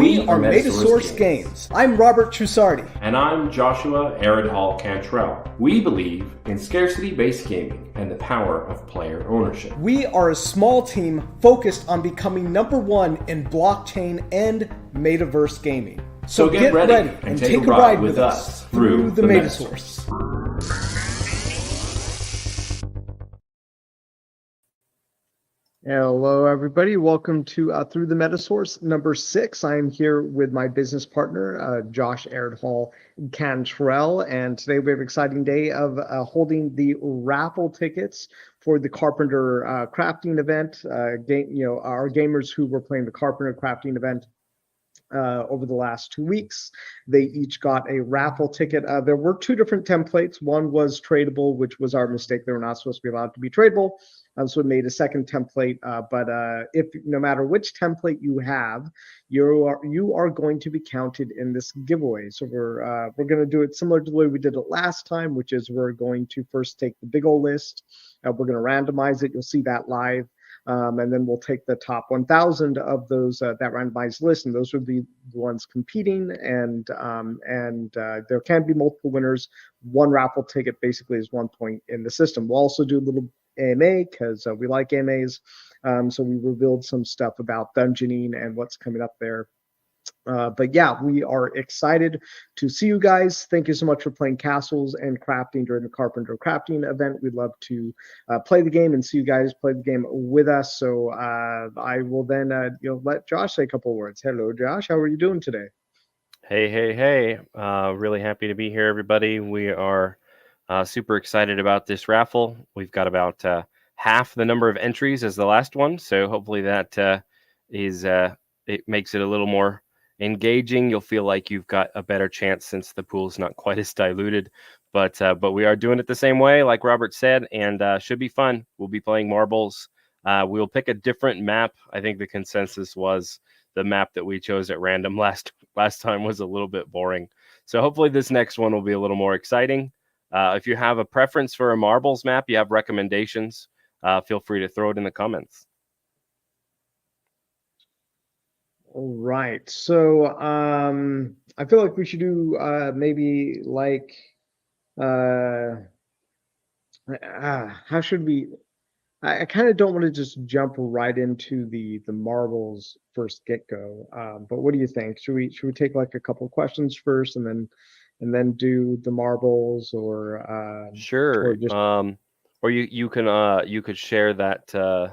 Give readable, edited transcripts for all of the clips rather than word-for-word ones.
We are Metasource Games. I'm Robert Trusardi. And I'm Joshua Aridhol Cantrell. We believe in scarcity-based gaming and the power of player ownership. We are a small team focused on becoming #1 in blockchain and metaverse gaming. So get ready and take a ride with us through the Metasource. Hello, everybody. Welcome to Through the Metasource number 6. I'm here with my business partner, Josh Aridhol Cantrell, and today we have an exciting day of holding the raffle tickets for the Carpenter crafting event. Our gamers who were playing the Carpenter crafting event over the last 2 weeks, they each got a raffle ticket. There were 2 different templates. One was tradable, which was our mistake. They were not supposed to be allowed to be tradable. So we made a second template. But if no matter which template you have, you are going to be counted in this giveaway. So we're going to do it similar to the way we did it last time, which is we're going to first take the big old list. We're going to randomize it. You'll see that live. And then we'll take the top 1,000 of those that randomized list, and those would be the ones competing. And there can be multiple winners. One raffle ticket basically is 1 point in the system. We'll also do a little AMA because we like AMAs. So we revealed some stuff about dungeoning and what's coming up there. But yeah, we are excited to see you guys. Thank you so much for playing Castles and crafting during the Carpenter crafting event. We'd love to play the game and see you guys play the game with us. So I will then let Josh say a couple of words. Hello, Josh. How are you doing today? Hey. Really happy to be here, everybody. We are super excited about this raffle. We've got about half the number of entries as the last one. So hopefully that it makes it a little more engaging. You'll feel like you've got a better chance since the pool's not quite as diluted, but we are doing it the same way, like Robert said, and should be fun. We'll be playing marbles. We'll pick a different map. I think the consensus was the map that we chose at random last time was a little bit boring. So hopefully this next one will be a little more exciting. If you have a preference for a marbles map, you have recommendations, feel free to throw it in the comments. All right, so I feel like we should do maybe like how should we? I kind of don't want to just jump right into the marbles first get go. But what do you think? Should we take like a couple questions first and then do the marbles, or sure, or just... or you could share that.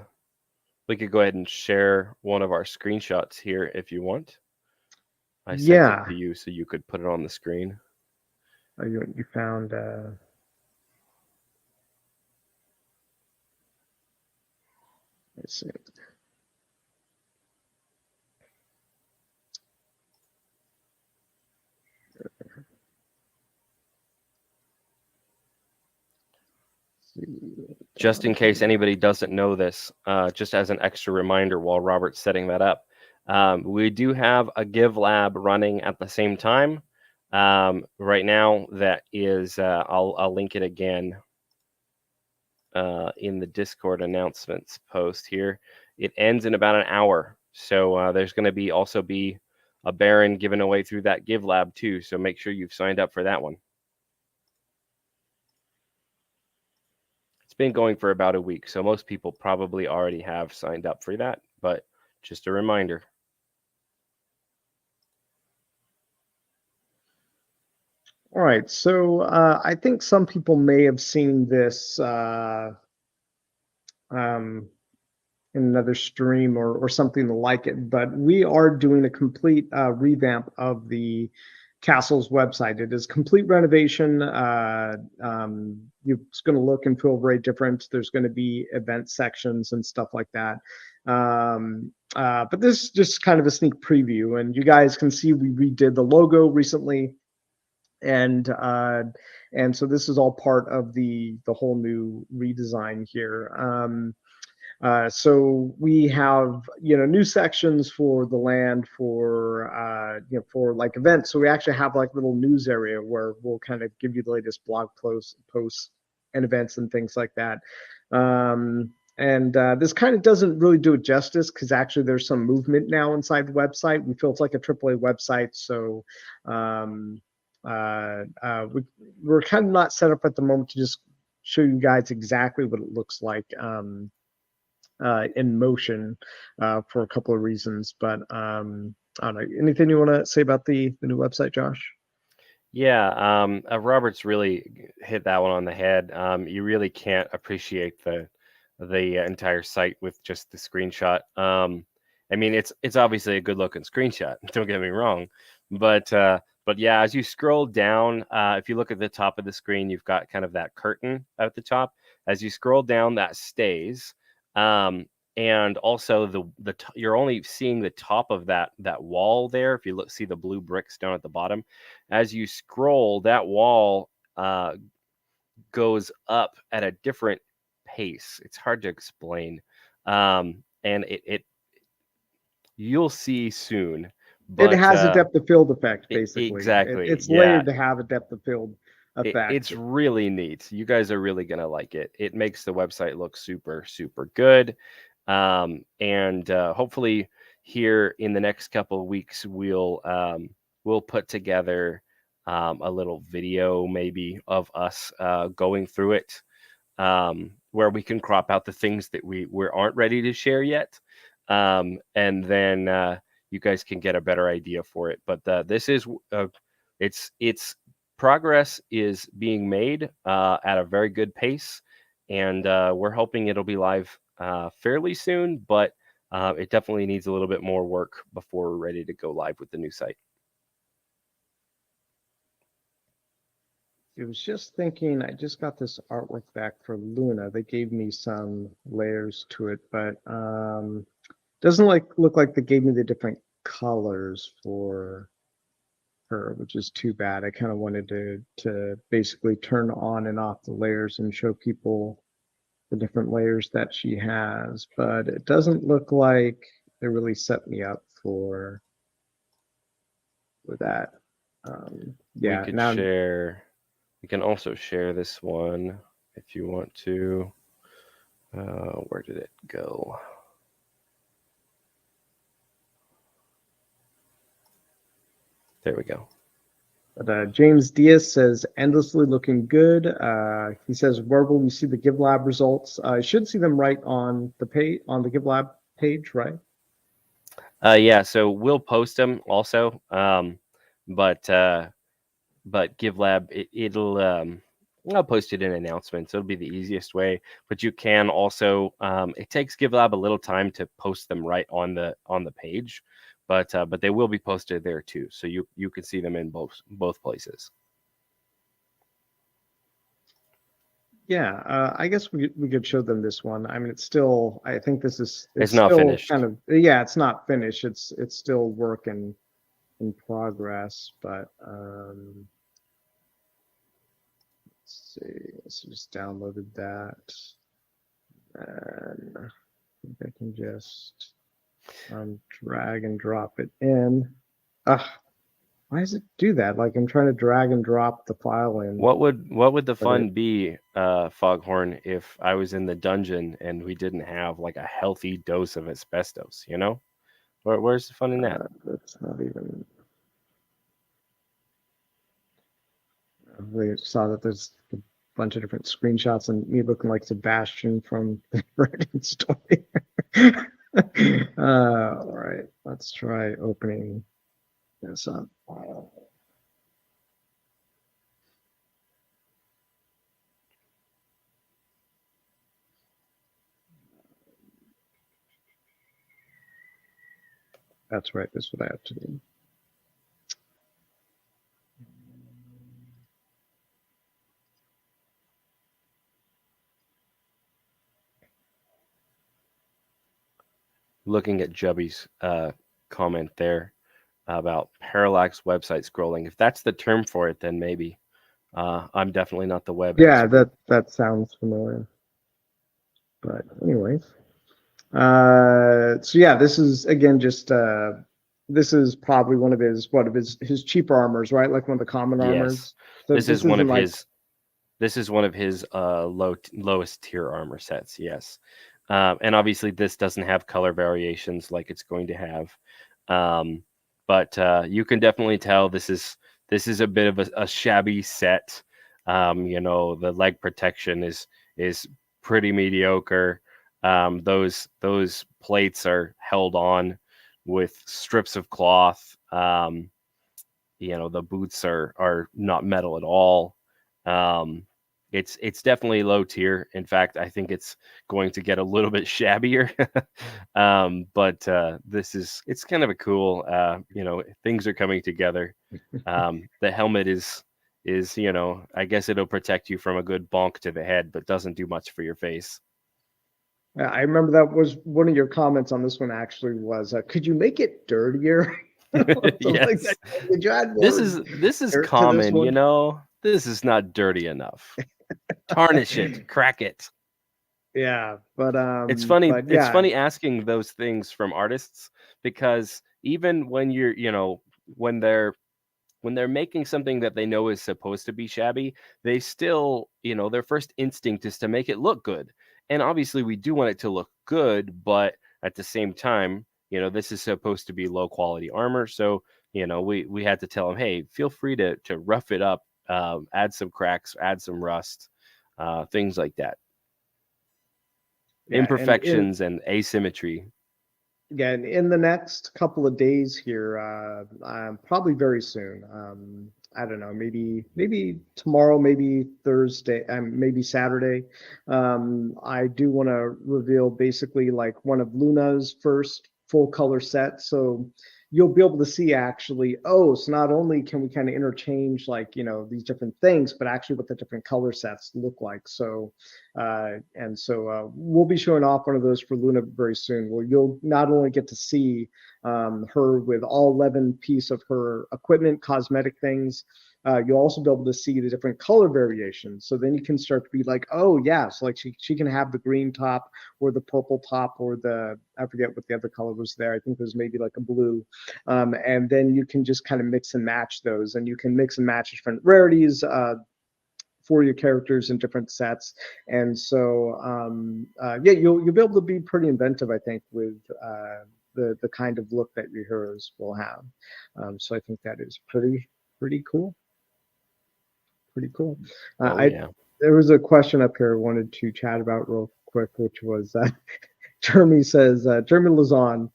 We could go ahead and share one of our screenshots here if you want. I sent it to you so you could put it on the screen. Oh, you found... Let's see. Just in case anybody doesn't know this, just as an extra reminder while Robert's setting that up, we do have a Give Lab running at the same time right now. That is, I'll link it again in the Discord announcements post here. It ends in about an hour, so there's going to also be a Baron given away through that Give Lab too. So make sure you've signed up for that one. It's been going for about a week, so most people probably already have signed up for that, but just a reminder. All right, so I think some people may have seen this in another stream or something like it, but we are doing a complete revamp of the Castles website. It is complete renovation. It's going to look and feel very different. There's going to be event sections and stuff like that. But this is just kind of a sneak preview, and you guys can see we redid the logo recently, and so this is all part of the whole new redesign here. So we have, new sections for the land, for like events. So we actually have like little news area where we'll kind of give you the latest blog posts and events and things like that. And And this kind of doesn't really do it justice because actually there's some movement now inside the website. We feel it's like a AAA website, so we're kind of not set up at the moment to just show you guys exactly what it looks like in motion for a couple of reasons. But I don't know. Anything you want to say about the new website, Josh? Yeah, Robert's really hit that one on the head. You really can't appreciate the entire site with just the screenshot. I mean, it's obviously a good looking screenshot. Don't get me wrong, but yeah, as you scroll down, if you look at the top of the screen, you've got kind of that curtain at the top. As you scroll down, that stays. And also you're only seeing the top of that wall there. If you see the blue bricks down at the bottom, as you scroll, that wall goes up at a different pace. It's hard to explain, and it you'll see soon. But it has a depth of field effect, basically. Exactly. It's layered to have a depth of field effect. It's really neat. You guys are really gonna like it. It makes the website look super, super good. And hopefully here in the next couple of weeks, we'll put together a little video maybe of us going through it, where we can crop out the things that we aren't ready to share yet, and then you guys can get a better idea for it. But this is it's progress is being made at a very good pace, and we're hoping it'll be live fairly soon, but it definitely needs a little bit more work before we're ready to go live with the new site. I was just thinking, I just got this artwork back for Luna. They gave me some layers to it, but doesn't look like they gave me the different colors for her, which is too bad. I kind of wanted to basically turn on and off the layers and show people the different layers that she has, but it doesn't look like they really set me up for that. Yeah, we could share. We can also share this one if you want to. Where did it go? There we go. But James Diaz says, endlessly looking good. He says, where will we see the GiveLab results? I should see them right on the page, on the GiveLab page, right? Yeah, so we'll post them also. But GiveLab, it'll I'll post it in announcements. It'll be the easiest way. But you can also it takes GiveLab a little time to post them right on the page. But they will be posted there too, so you can see them in both places. Yeah, I guess we could show them this one. I mean, it's still, I think this is it's not still finished. Kind of, yeah, it's not finished. It's still work in progress. But let's see. Let's just downloaded that, and I think I can just drag and drop it in. Why does it do that? Like I'm trying to drag and drop the file in. What would the fun be, Foghorn, if I was in the dungeon and we didn't have like a healthy dose of asbestos? You know, where's the fun in that? That's not even. We saw that there's a bunch of different screenshots and me looking like Sebastian from the Reddit story. All right, let's try opening this up. That's right, this is what I have to do. Looking at Jubby's comment there about parallax website scrolling. If that's the term for it, then maybe. I'm definitely not the web expert. That sounds familiar. But anyways. So yeah, this is again just this is probably one of his cheaper armors, right? Like one of the common armors. So this is one of his lowest tier armor sets, yes. And obviously this doesn't have color variations like it's going to have. But you can definitely tell this is a bit of a shabby set. The leg protection is pretty mediocre. Those plates are held on with strips of cloth. The boots are not metal at all. It's definitely low tier. In fact, I think it's going to get a little bit shabbier. But it's kind of a cool, things are coming together. The helmet is I guess it'll protect you from a good bonk to the head, but doesn't do much for your face. I remember that was one of your comments on this one actually was, could you make it dirtier? Yes. Could you add more This is dirt to common, this one? This is not dirty enough. Tarnish it, crack it. Yeah, but It's funny. but It's yeah, funny asking those things from artists, because even when you're, when they're making something that they know is supposed to be shabby, they still, their first instinct is to make it look good. And obviously we do want it to look good, but at the same time, this is supposed to be low quality armor. So, we had to tell them, hey, feel free to rough it up, add some cracks, add some rust, things like that. yeah, Imperfections and asymmetry. and in the next couple of days here, probably very soon. I don't know, maybe tomorrow, maybe Thursday, maybe Saturday. I do want to reveal basically like one of Luna's first full color sets. So you'll be able to see actually, so not only can we kind of interchange like, these different things, but actually what the different color sets look like. So, we'll be showing off one of those for Luna very soon, where you'll not only get to see her with all 11 piece of her equipment, cosmetic things, you'll also be able to see the different color variations. So then you can start to be like, oh yeah, so like she can have the green top or the purple top or I forget what the other color was there. I think there's maybe like a blue. And then you can just kind of mix and match those, and you can mix and match different rarities for your characters in different sets. And so you'll be able to be pretty inventive, I think, with the kind of look that your heroes will have. So I think that is pretty cool. Pretty cool. Yeah. There was a question up here I wanted to chat about real quick, which was Jeremy Lazon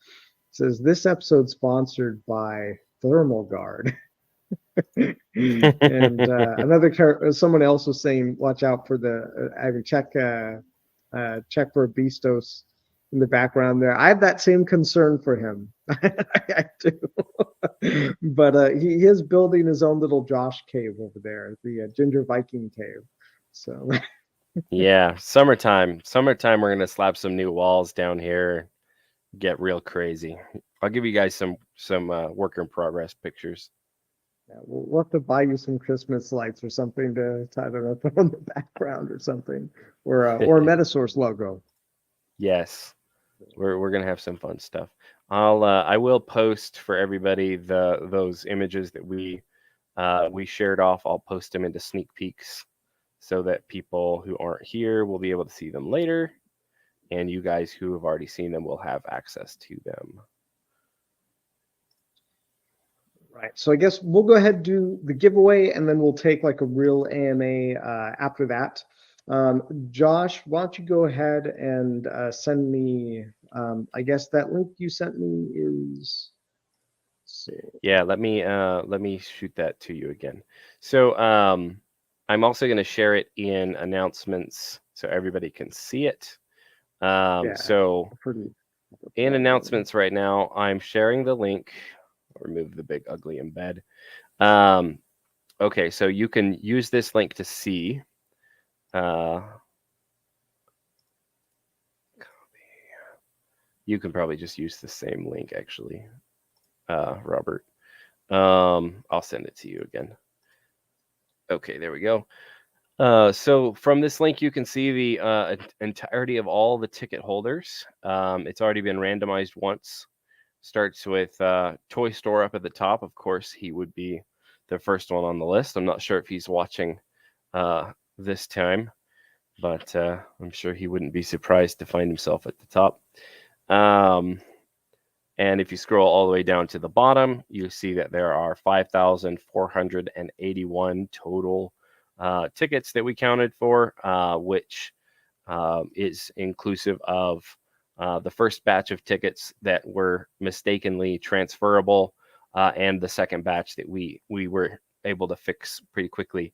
says, this episode sponsored by Thermal Guard. And someone else was saying, watch out for check for Beastos in the background there. I have that same concern for him. I do. But he is building his own little Josh cave over there, the Ginger Viking cave. So yeah, summertime. We're gonna slap some new walls down here, get real crazy. I'll give you guys some work in progress pictures. Yeah, we'll have to buy you some Christmas lights or something to I don't know, put on the background or something, or a Metasource logo. Yes, we're gonna have some fun stuff. I will post for everybody those images that we shared off. I'll post them into sneak peeks so that people who aren't here will be able to see them later, and you guys who have already seen them will have access to them. Right. So I guess we'll go ahead and do the giveaway, and then we'll take like a real AMA after that. Josh, why don't you go ahead and send me, I guess that link you sent me is, let's see. Yeah, let me shoot that to you again. So I'm also going to share it in announcements so everybody can see it. So in announcements right now, I'm sharing the link. I'll remove the big ugly embed. Okay, so you can use this link to see. Copy. You can probably just use the same link, actually, Robert. I'll send it to you again. Okay, there we go. So from this link, you can see the entirety of all the ticket holders. It's already been randomized once. Starts with Toy Store up at the top. Of course, he would be the first one on the list. I'm not sure if he's watching this time. but I'm sure he wouldn't be surprised to find himself at the top. And if you scroll all the way down to the bottom, you see that there are 5,481 total tickets that we counted for, which is inclusive of the first batch of tickets that were mistakenly transferable, and the second batch that we were able to fix pretty quickly.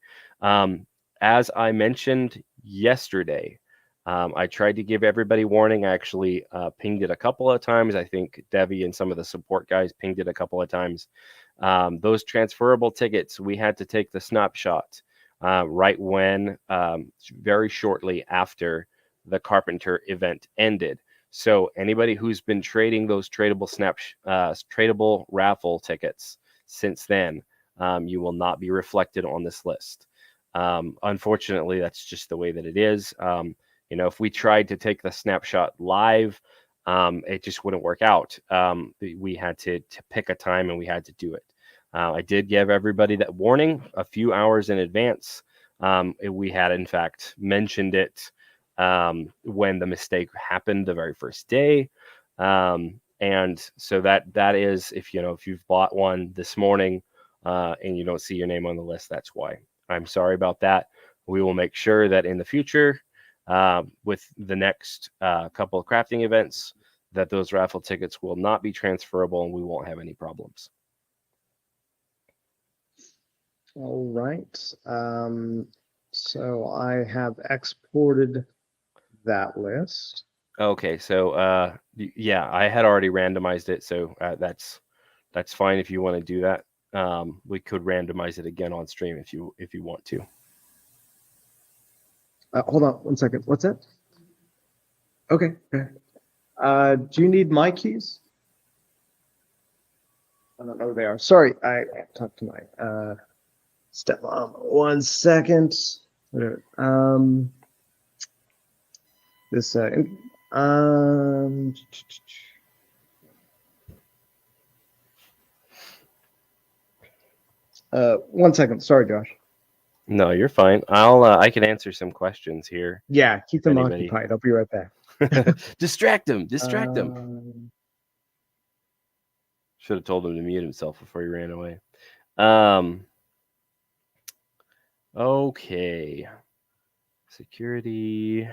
As I mentioned yesterday, I tried to give everybody warning. I actually pinged it a couple of times. I think Devi and some of the support guys pinged it a couple of times. Those transferable tickets, we had to take the snapshot right when, very shortly after the Carpenter event ended. So anybody who's been trading those tradable raffle tickets since then, you will not be reflected on this list. Unfortunately, that's just the way that it is. If we tried to take the snapshot live, it just wouldn't work out. We had to pick a time and we had to do it. I did give everybody that warning a few hours in advance. We had, in fact, mentioned it when the mistake happened the very first day. And so that is, if you've bought one this morning and you don't see your name on the list, that's why. I'm sorry about that. We will make sure that in the future, with the next couple of crafting events, that those raffle tickets will not be transferable and we won't have any problems. All right. So I have exported that list. Okay, so yeah, I had already randomized it, so that's fine if you want to do that. We could randomize it again on stream if you want to. Hold on 1 second. What's that? Okay. Do you need my keys? I don't know where they are. Sorry, I talked to my stepmom. 1 second. This 1 second. Sorry, Josh. No, you're fine. I can answer some questions here. Yeah, keep them occupied. I'll be right back. Distract him. Should have told him to mute himself before he ran away. Okay. Security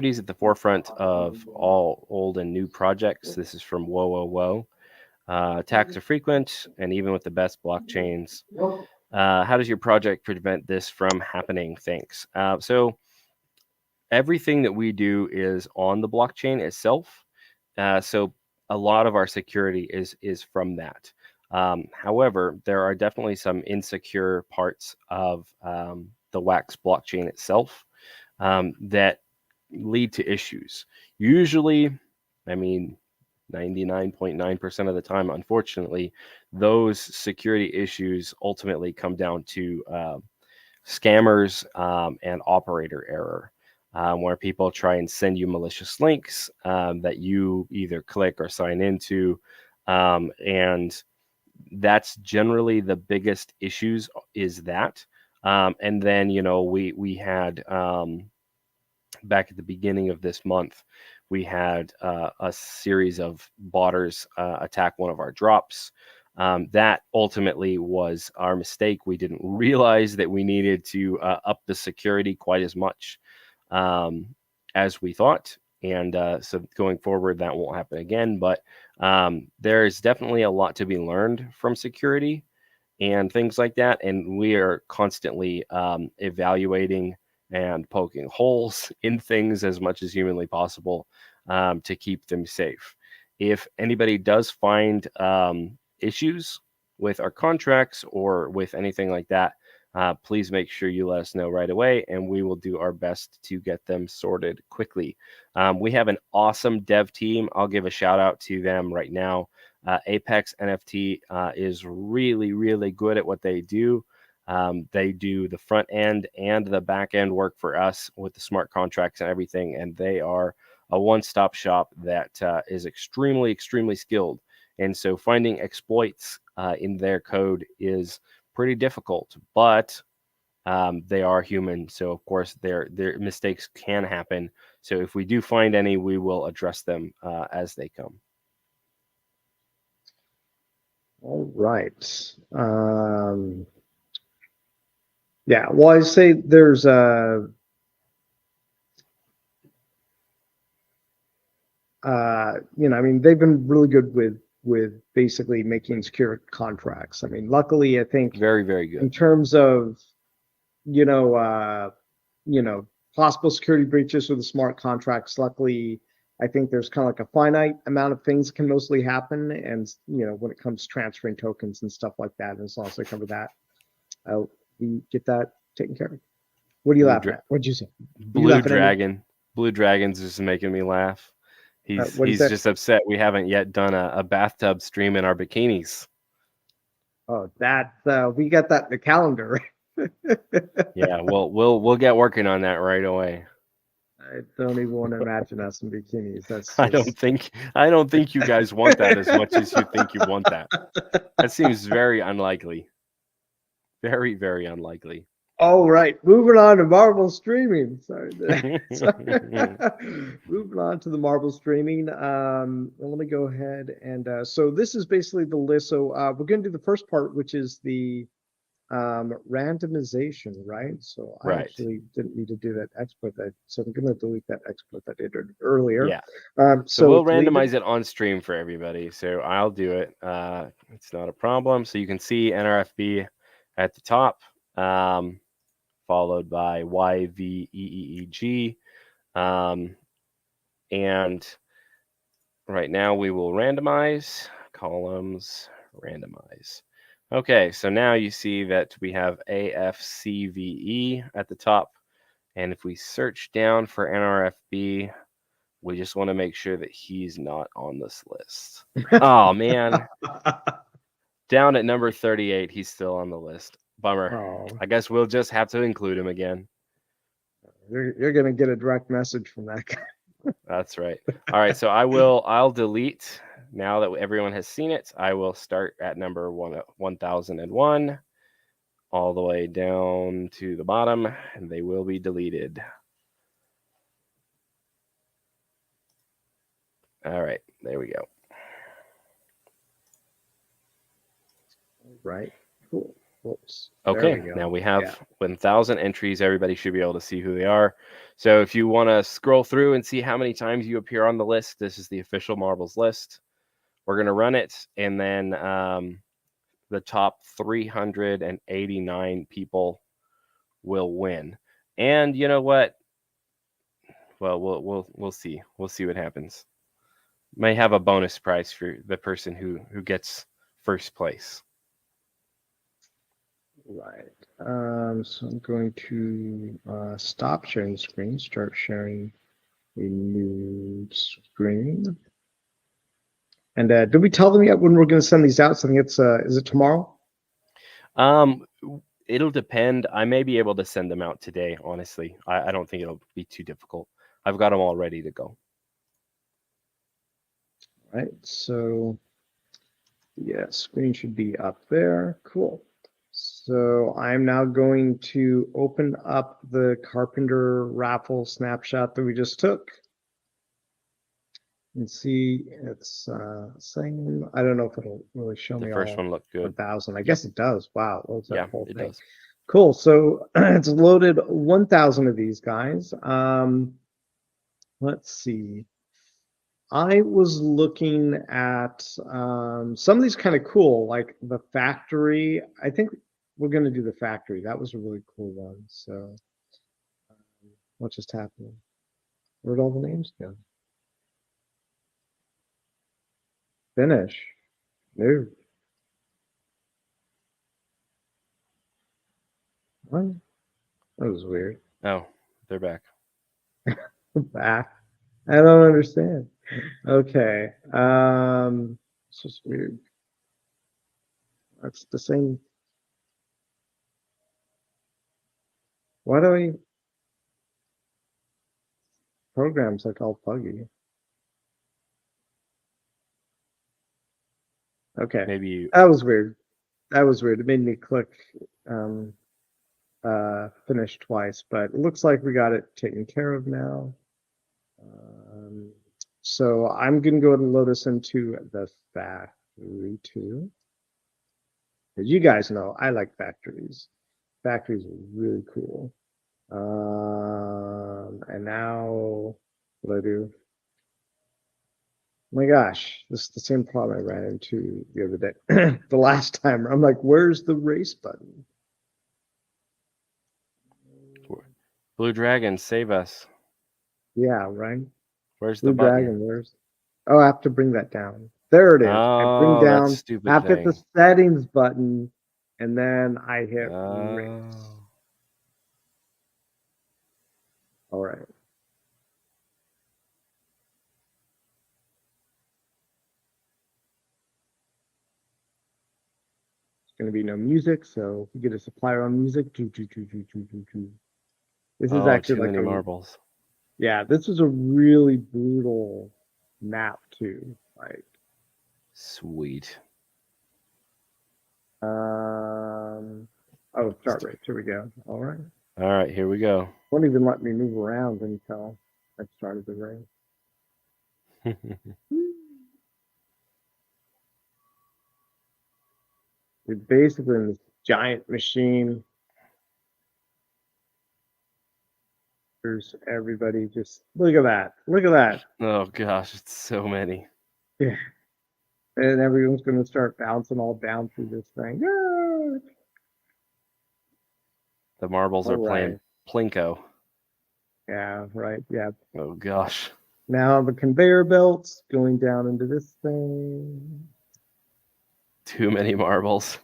is at the forefront of all old and new projects. This is from Whoa. Attacks are frequent, and even with the best blockchains. How does your project prevent this from happening? Thanks. So everything that we do is on the blockchain itself. So a lot of our security is from that. However, there are definitely some insecure parts of the Wax blockchain itself that lead to issues. Usually, 99.9% of the time, unfortunately, those security issues ultimately come down to scammers and operator error, where people try and send you malicious links that you either click or sign into, and that's generally the biggest issues is that. And then, we had back at the beginning of this month, we had a series of botters attack one of our drops. That ultimately was our mistake. We didn't realize that we needed to up the security quite as much as we thought. And so going forward, that won't happen again. But there is definitely a lot to be learned from security and things like that. And we are constantly evaluating and poking holes in things as much as humanly possible to keep them safe. If anybody does find issues with our contracts or with anything like that, please make sure you let us know right away, and we will do our best to get them sorted quickly. We have an awesome dev team. I'll give a shout out to them right now. Apex NFT is really, really good at what they do. They do the front end and the back end work for us with the smart contracts and everything, and they are a one-stop shop that is extremely, extremely skilled. And so finding exploits in their code is pretty difficult, but they are human. So of course their mistakes can happen. So if we do find any, we will address them as they come. All right. Yeah, well, I say there's a you know, I mean, they've been really good with basically making secure contracts. I mean, luckily, I think Very, very in good. terms of you know possible security breaches with the smart contracts, luckily, I think there's kind of like a finite amount of things can mostly happen, and you know, when it comes to transferring tokens and stuff like that, and as long as they cover that, we get that taken care of. What are you laughing at? What'd you say? Blue Dragon. Blue Dragon's just making me laugh. He's just upset we haven't yet done a bathtub stream in our bikinis. Oh, that we got that in the calendar. Yeah, we'll get working on that right away. I don't even want to imagine us in bikinis. That's just... I don't think you guys want that as much as you think you want that. That seems very unlikely. Very, very unlikely. All right, moving on to Marvel streaming. Sorry. Moving on to the Marvel streaming. Let me go ahead and so this is basically the list. So we're going to do the first part, which is the randomization, right? So I actually didn't need to do that export. So I'm going to delete that export that I did earlier. Yeah. So we'll randomize it on stream for everybody. So I'll do it. It's not a problem. So you can see NRFB at the top. Followed by YVEEG. And right now we will randomize, columns, randomize. Okay, so now you see that we have AFCVE at the top. And if we search down for NRFB, we just want to make sure that he's not on this list. Oh, man. Down at number 38, he's still on the list. Bummer. Oh. I guess we'll just have to include him again. You're going to get a direct message from that guy. That's right. All right, so I'll delete now that everyone has seen it. I will start at number 1001 all the way down to the bottom, and they will be deleted. All right, there we go. Right. Cool. Whoops. Okay, now we have 1,000 entries. Everybody should be able to see who they are. So if you want to scroll through and see how many times you appear on the list, this is the official Marbles list. We're going to run it, and then the top 389 people will win. And you know what? Well, we'll see. We'll see what happens. May have a bonus prize for the person who gets first place. Right. So I'm going to stop sharing the screen, start sharing a new screen. And did we tell them yet when we're going to send these out? So I think it's is it tomorrow? It'll depend. I may be able to send them out today, honestly. I don't think it'll be too difficult. I've got them all ready to go. All right. So yeah, screen should be up there. Cool. So I'm now going to open up the Carpenter Raffle snapshot that we just took. And see, it's saying, I don't know if it'll really show me the first one looked good. 1,000. I guess it does. Wow. Yeah, it does. Cool. So it's loaded 1,000 of these guys. Let's see. I was looking at some of these kind of cool, like the factory. I think we're going to do the factory. That was a really cool one. So what just happened? Where'd all the names go? Finish. No. What? That was weird. Oh, they're back. Back. I don't understand. Okay. It's just weird. That's the same. Why do we programs like all buggy? Okay. Maybe that was weird. That was weird. It made me click finish twice, but it looks like we got it taken care of now. So I'm gonna go ahead and load us into the factory too. As you guys know, I like factories. Factories are really cool. And now what do I do? Oh my gosh, this is the same problem I ran into the other day. The last time, I'm like, where's the race button? Blue Dragon, save us. Yeah, right. Where's Blue the button? Dragon, where's? Oh, I have to bring that down. There it is. I bring Oh, down. that stupid I have to hit thing. the settings button, and then I hit race. Oh. All right. Going to be no music, so we get a supplier on music. This is actually too like many marbles. Yeah, this is a really brutal map too. Like, sweet. Oh, start race. Here we go. All right. All right, here we go. Won't even let me move around until I started the race. We're basically in this giant machine. There's everybody. Just look at that. Look at that. Oh gosh, it's so many. Yeah. And everyone's going to start bouncing all down through this thing. Ah! The marbles are playing Plinko. Yeah, right. Yeah. Oh gosh. Now the conveyor belts going down into this thing. Too many marbles.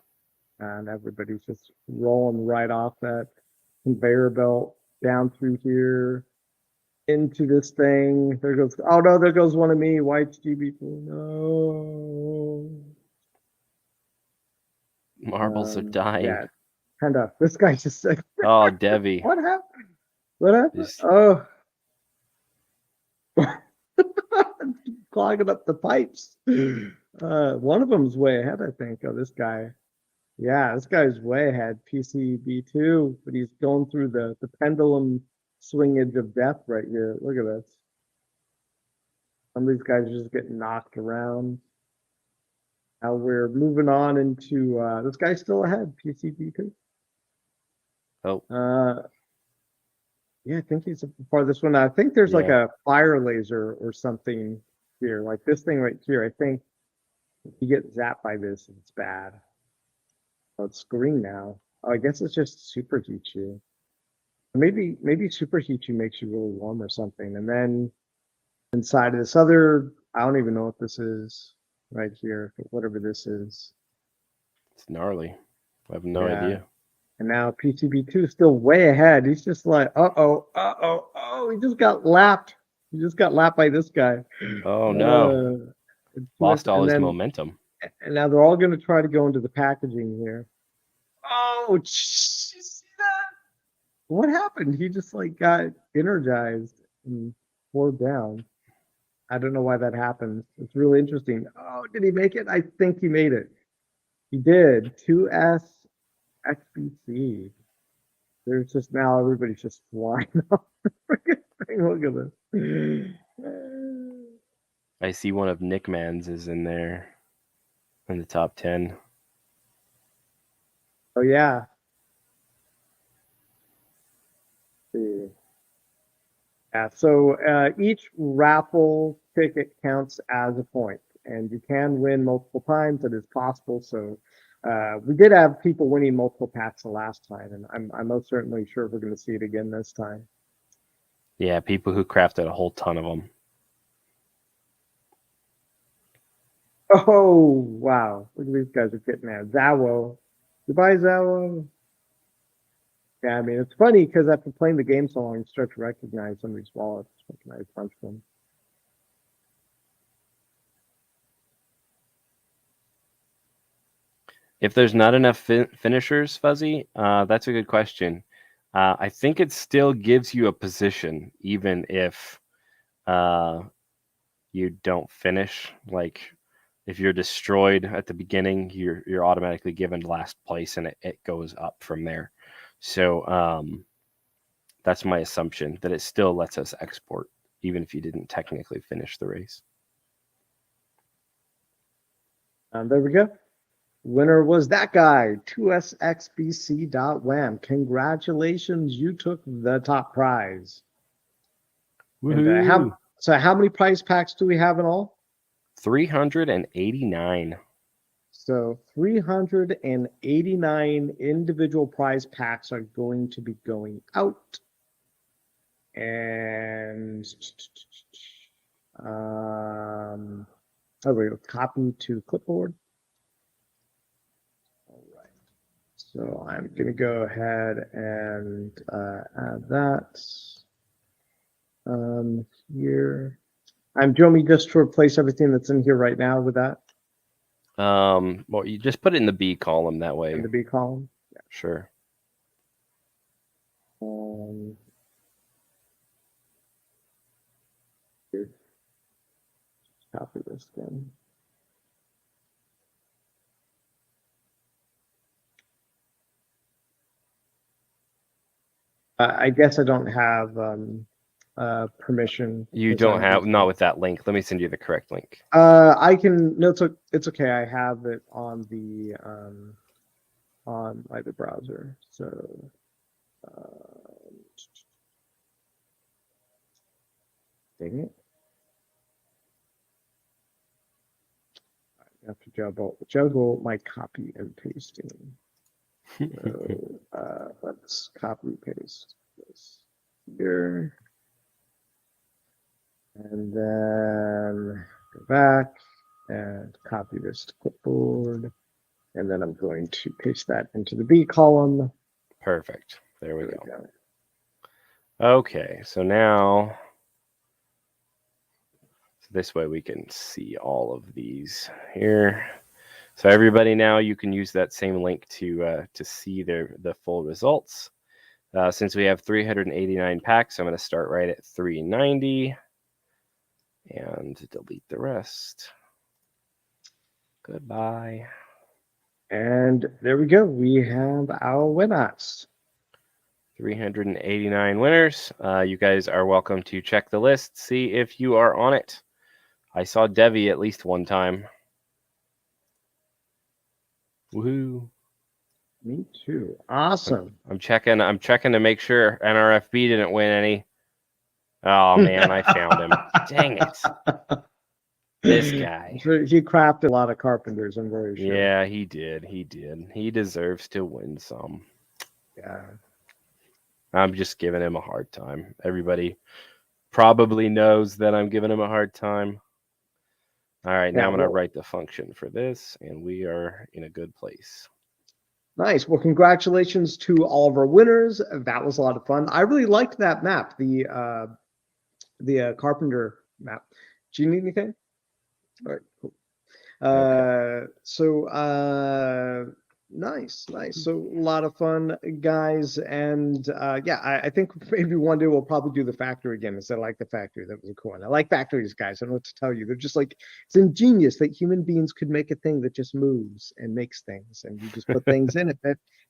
And everybody's just rolling right off that conveyor belt down through here into this thing. There goes, oh no, there goes one of me. White GB. No. Marbles are dying. Yeah, kind of. This guy just like, oh, Debbie. What happened? What happened? Just... Oh. Clogging up the pipes. One of them's way ahead, I think. Oh, this guy. Yeah, this guy's way ahead. PCB2, but he's going through the pendulum swingage of death right here. Look at this. Some of these guys are just getting knocked around. Now we're moving on into this guy's still ahead. PCB2. Oh. Yeah, I think he's the farthest one. I think there's like a fire laser or something here. Like this thing right here. I think if you get zapped by this, it's bad. Oh, it's green now. Oh, I guess it's just superheat you. Maybe superheat you makes you really warm or something. And then inside of this other, I don't even know what this is right here, but whatever this is. It's gnarly. I have no idea. And now PCB2 is still way ahead. He's just like, oh, he just got lapped. He just got lapped by this guy. Oh no. Lost all his momentum. And now they're all going to try to go into the packaging here. Oh, you see that? What happened? He just like got energized and poured down. I don't know why that happens. It's really interesting. Oh, did he make it? I think he made it. He did. 2S XBC. There's just now everybody's just flying off the freaking thing. Look at this. I see one of Nick Man's is in there in the top 10. Oh yeah. Yeah, so each raffle ticket counts as a point, and you can win multiple times. It is possible. So we did have people winning multiple packs the last time, and I'm most certainly sure we're going to see it again this time. Yeah, people who crafted a whole ton of them. Oh, wow. Look at these guys are getting there. Zawo. Goodbye, Zawo. Yeah, I mean, it's funny because after playing the game so long, you start to recognize some of these wallets. Recognize a bunch of them. If there's not enough finishers, Fuzzy, that's a good question. I think it still gives you a position, even if you don't finish. Like, if you're destroyed at the beginning, you're automatically given last place, and it goes up from there. So that's my assumption, that it still lets us export even if you didn't technically finish the race. There we go. Winner was that guy, 2sxbc.wham. Congratulations, you took the top prize. And, how many prize packs do we have in all? 389. So 389 individual prize packs are going to be going out. And we go, copy to clipboard. All right. So I'm going to go ahead and add that here. Do you want me just to replace everything that's in here right now with that? Well, you just put it in the B column that way. In the B column? Yeah, sure. Here. Copy this again. I guess I don't have permission. You don't have, not with that link. Let me send you the correct link. I can, no, it's okay. I have it on the on my browser. So dang it. I have to juggle my copy and pasting. So let's copy paste this here. And then go back and copy this to clipboard. And then I'm going to paste that into the B column. Perfect. There we go. Okay, so now this way we can see all of these here. So everybody, now you can use that same link to see the full results. Since we have 389 packs, I'm going to start right at 390 and delete the rest. Goodbye. And there we go. We have our winners. 389 winners. You guys are welcome to check the list, see if you are on it. I saw Devi at least one time. Woohoo. Me too. Awesome. I'm checking to make sure NRFB didn't win any. Oh man, I found him. Dang it. This guy. He crafted a lot of Carpenters, I'm very sure. Yeah, he did. He deserves to win some. Yeah. I'm just giving him a hard time. Everybody probably knows that I'm giving him a hard time. All right, now I'm going to write the function for this, and we are in a good place. Nice. Well, congratulations to all of our winners. That was a lot of fun. I really liked that map, the Carpenter map. Do you need anything? All right, cool. Okay. Nice. So a lot of fun, guys. And yeah, I think maybe one day we'll probably do the factory again instead of like the factory. That was a cool one. I like factories, guys. I don't know what to tell you. They're just like, it's ingenious that human beings could make a thing that just moves and makes things, and you just put things in it,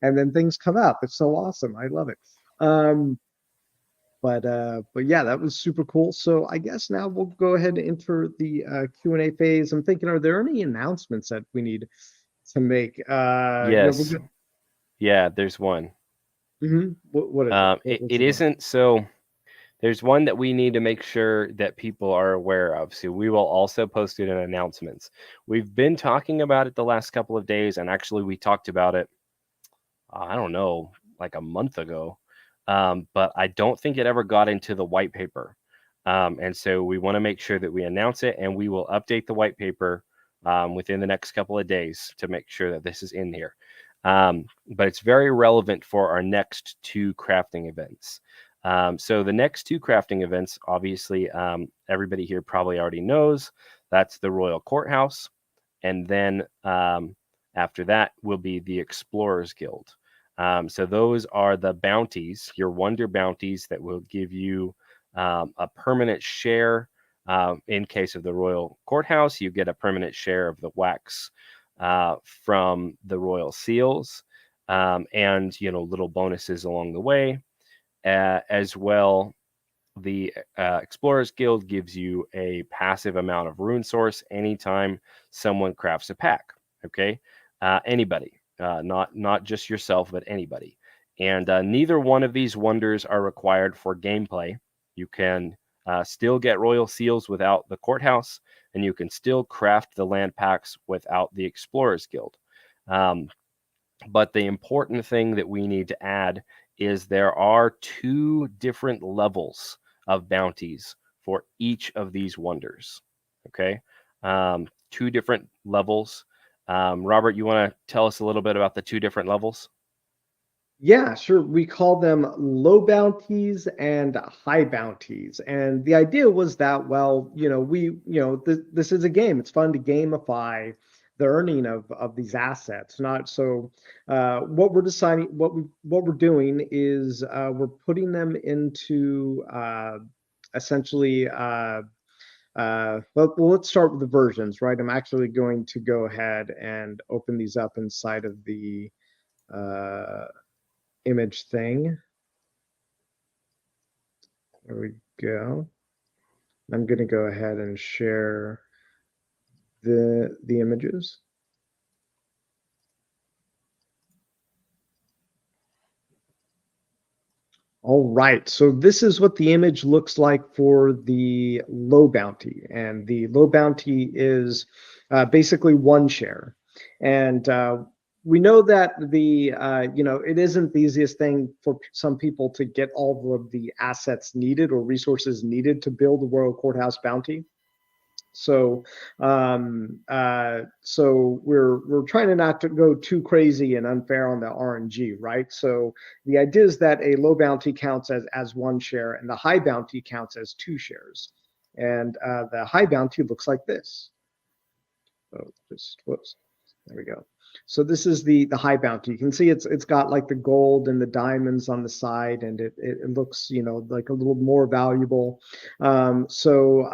and then things come out. It's so awesome. I love it. But yeah, that was super cool. So I guess now we'll go ahead and enter the Q&A phase. I'm thinking, are there any announcements that we need to make? Yes. Yeah, there's one. Mm-hmm. What is it isn't, so there's one that we need to make sure that people are aware of. So we will also post it in announcements. We've been talking about it the last couple of days, and actually we talked about it, I don't know, like a month ago. But I don't think it ever got into the white paper. And so we want to make sure that we announce it, and we will update the white paper within the next couple of days to make sure that this is in here. But it's very relevant for our next two crafting events. So the next two crafting events, obviously, everybody here probably already knows, that's the Royal Courthouse. And then after that will be the Explorers Guild. So those are the bounties, your wonder bounties that will give you a permanent share In case of the Royal Courthouse, you get a permanent share of the wax from the Royal Seals, and little bonuses along the way. As well, the Explorers Guild gives you a passive amount of rune source anytime someone crafts a pack. Okay, anybody, not just yourself, but anybody. And neither one of these wonders are required for gameplay. You can still get Royal Seals without the Courthouse, and you can still craft the land packs without the Explorers Guild. But the important thing that we need to add is there are 2 different levels of bounties for each of these wonders. Okay, 2 different levels. Robert, you want to tell us a little bit about the 2 different levels? Yeah, sure. We call them low bounties and high bounties. And the idea was that, well, this is a game. It's fun to gamify the earning of these assets. Not so. What we're deciding, what we're doing is we're putting them into essentially. Well, let's start with the versions, right? I'm actually going to go ahead and open these up inside of the image thing. There we go. I'm going to go ahead and share the images. All right, so this is what the image looks like for the low bounty, and the low bounty is basically 1 share. And we know that it isn't the easiest thing for some people to get all of the assets needed or resources needed to build the Royal Courthouse bounty. So we're trying to not to go too crazy and unfair on the RNG, right? So the idea is that a low bounty counts as 1 share, and the high bounty counts as 2 shares. And the high bounty looks like this. Oh, whoops. There we go. So this is the high bounty. You can see it's got like the gold and the diamonds on the side, and it looks like a little more valuable. So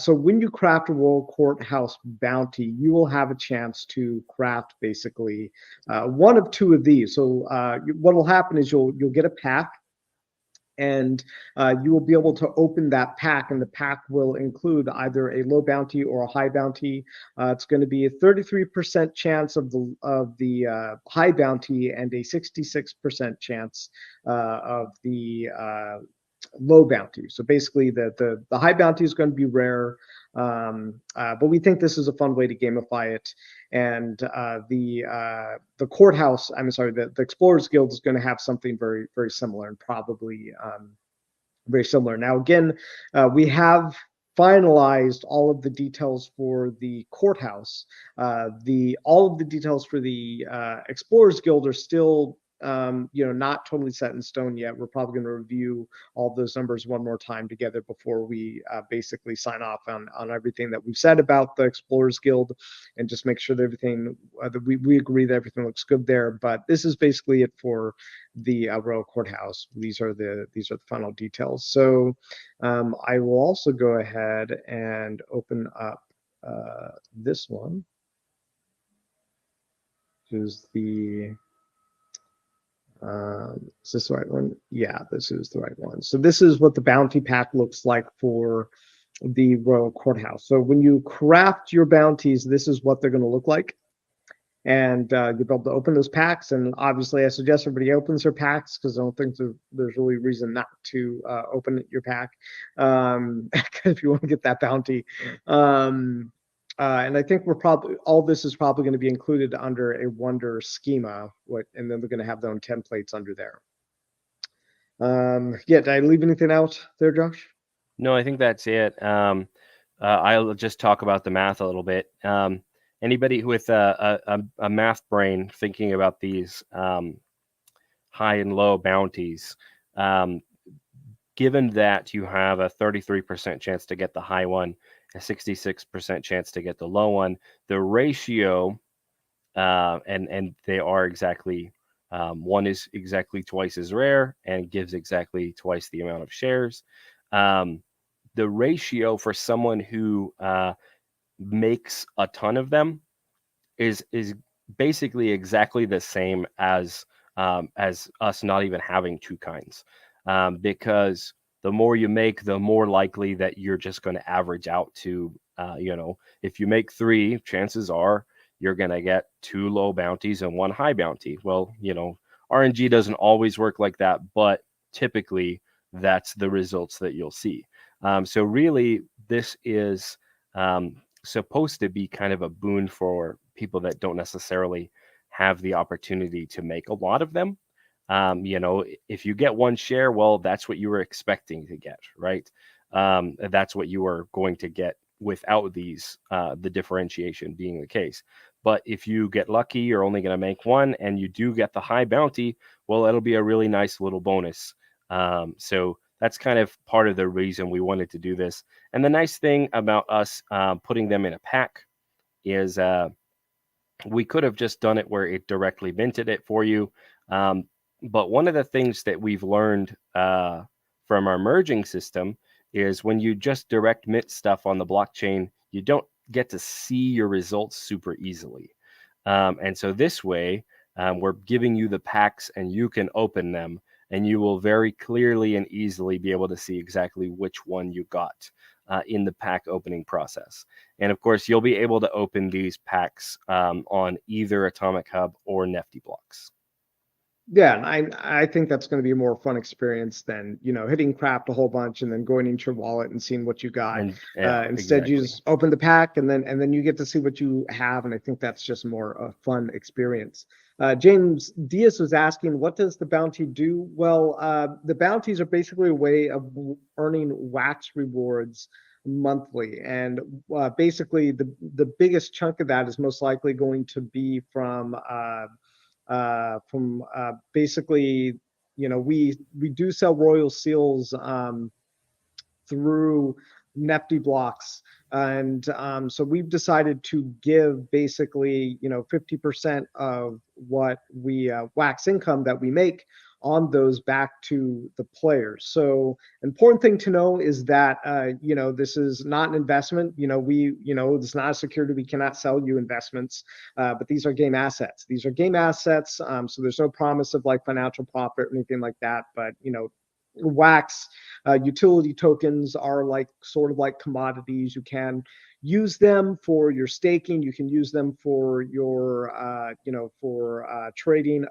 when you craft a Royal Courthouse bounty, you will have a chance to craft basically 1 of 2 of these. So what will happen is you'll get a pack, and you will be able to open that pack, and the pack will include either a low bounty or a high bounty. It's going to be a 33% chance of the high bounty and a 66% chance of the low bounty. So basically, the high bounty is going to be rare, but we think this is a fun way to gamify it. And the Courthouse, the Explorers Guild is going to have something very, very similar, and probably very similar. Now, again, we have finalized all of the details for the Courthouse. All of the details for the Explorers Guild are still not totally set in stone yet. We're probably going to review all those numbers one more time together before we basically sign off on everything that we've said about the Explorers Guild, and just make sure that everything that we agree that everything looks good there. But this is basically it for the Royal Courthouse. These are the final details. So I will also go ahead and open up this one, which is the is this the right one? Yeah, this is the right one. So this is what the bounty pack looks like for the Royal Courthouse. So when you craft your bounties, this is what they're going to look like. And you'll be able to open those packs. And obviously, I suggest everybody opens their packs, because I don't think there's really a reason not to open your pack if you want to get that bounty. And I think all this is probably going to be included under a wonder schema, and then they're going to have their own templates under there. Yeah, did I leave anything out there, Josh? No, I think that's it. I'll just talk about the math a little bit. Anybody with a math brain thinking about these high and low bounties, given that you have a 33% chance to get the high one, a 66% chance to get the low one, the ratio, and they are exactly, one is exactly twice as rare and gives exactly twice the amount of shares. the ratio for someone who makes a ton of them is basically exactly the same as us not even having two kinds, because the more you make, the more likely that you're just going to average out to, if you make 3, chances are you're going to get 2 low bounties and 1 high bounty. Well, RNG doesn't always work like that, but typically that's the results that you'll see. So really, this is supposed to be kind of a boon for people that don't necessarily have the opportunity to make a lot of them. If you get 1 share, well, that's what you were expecting to get, right? That's what you are going to get without these, the differentiation being the case. But if you get lucky, you're only going to make 1 and you do get the high bounty, well, it'll be a really nice little bonus. So that's kind of part of the reason we wanted to do this. And the nice thing about us putting them in a pack is we could have just done it where it directly minted it for you. But one of the things that we've learned from our merging system is when you just direct mint stuff on the blockchain, you don't get to see your results super easily. And so this way, we're giving you the packs and you can open them, and you will very clearly and easily be able to see exactly which one you got in the pack opening process. And of course, you'll be able to open these packs on either Atomic Hub or Nifty Blocks. Yeah, and I think that's going to be a more fun experience than, hitting craft a whole bunch and then going into your wallet and seeing what you got. Instead, exactly. you just open the pack and then you get to see what you have, and I think that's just more a fun experience. James Diaz was asking, what does the bounty do? Well, the bounties are basically a way of earning wax rewards monthly, and basically the biggest chunk of that is most likely going to be from basically, we do sell royal seals through Nifty Blocks, and so we've decided to give basically 50% of what we wax income that we make on those back to the players. So important thing to know is that this is not an investment. It's not a security. We cannot sell you investments, but these are game assets. These are game assets. So there's no promise of like financial profit or anything like that. But wax utility tokens are like sort of like commodities. You can use them for your staking. You can use them for your trading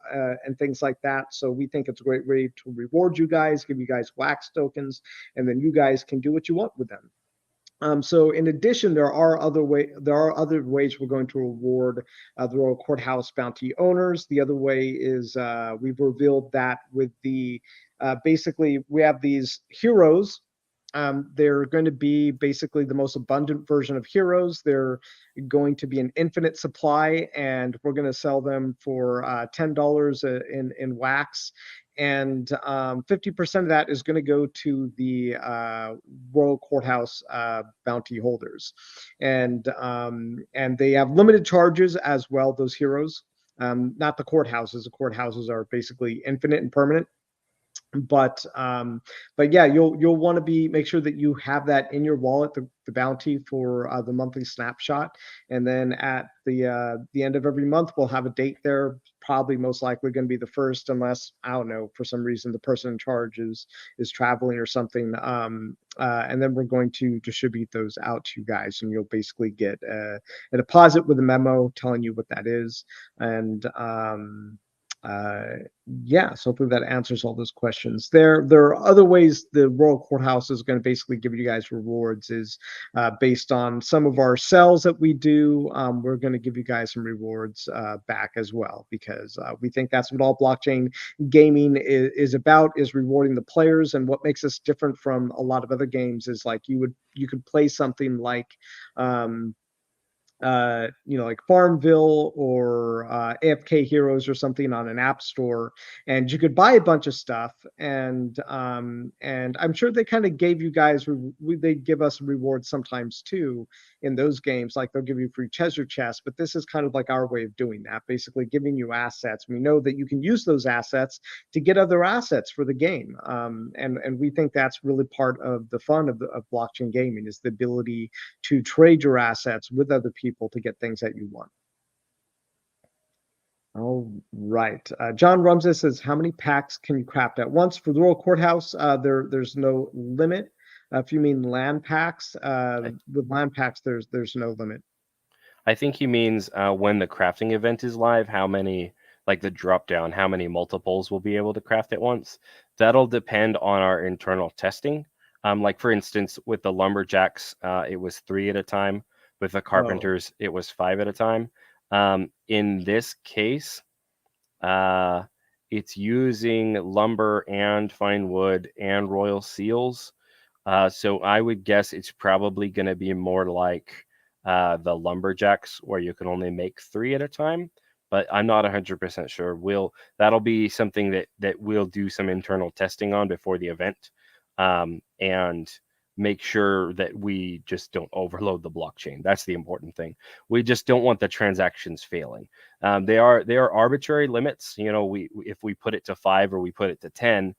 and things like that. So we think it's a great way to reward you guys, give you guys wax tokens, and then you guys can do what you want with them. So in addition, there are other ways we're going to reward the Royal Courthouse bounty owners. The other way is we've revealed that with the basically we have these heroes. They're going to be basically the most abundant version of heroes. They're going to be an infinite supply, and we're going to sell them for $10 in wax. And 50% of that is going to go to the Royal Courthouse bounty holders, and they have limited charges as well. Those heroes, not the courthouses. The courthouses are basically infinite and permanent. But yeah, you'll want to make sure that you have that in your wallet, the bounty for the monthly snapshot, and then at the end of every month we'll have a date there. Probably most likely going to be the first, unless I don't know, for some reason the person in charge is traveling or something. And then we're going to distribute those out to you guys, and you'll basically get a deposit with a memo telling you what that is. And yeah, so hopefully that answers all those questions. There are other ways the Royal Courthouse is going to basically give you guys rewards, is based on some of our sales that we do. We're going to give you guys some rewards back as well, because we think that's what all blockchain gaming is about, is rewarding the players. And what makes us different from a lot of other games is like you could play something like like Farmville or AFK Heroes or something on an app store, and you could buy a bunch of stuff. And I'm sure they kind of gave you guys, they give us rewards sometimes too in those games. Like they'll give you free treasure chests, but this is kind of like our way of doing that, basically giving you assets. We know that you can use those assets to get other assets for the game, and we think that's really part of the fun of blockchain gaming, is the ability to trade your assets with other people to get things that you want. All right. John Rumses says, how many packs can you craft at once? For the Royal Courthouse, there's no limit. If you mean land packs, with land packs, there's no limit. I think he means when the crafting event is live, how many, like the drop down, how many multiples we'll be able to craft at once. That'll depend on our internal testing. Like for instance, with the lumberjacks, it was 3 at a time. With the carpenters, it was 5 at a time. In this case, it's using lumber and fine wood and royal seals. So I would guess it's probably going to be more like the lumberjacks, where you can only make 3 at a time. But I'm not 100% sure. That'll be something that we'll do some internal testing on before the event, and make sure that we just don't overload the blockchain. That's the important thing. We just don't want the transactions failing. They are arbitrary limits. If we put it to 5 or we put it to 10,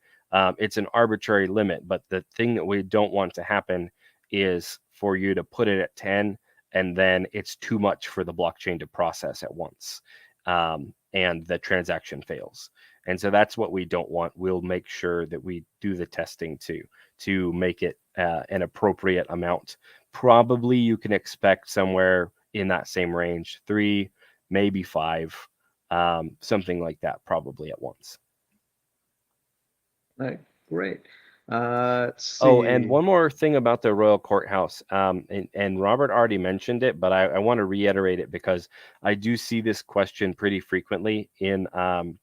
it's an arbitrary limit. But the thing that we don't want to happen is for you to put it at 10 and then it's too much for the blockchain to process at once, and the transaction fails. And so that's what we don't want. We'll make sure that we do the testing to make it an appropriate amount. Probably you can expect somewhere in that same range, 3, maybe 5, something like that, probably at once. All right, great. Let's see. Oh, and one more thing about the Royal Courthouse, and Robert already mentioned it, but I want to reiterate it because I do see this question pretty frequently in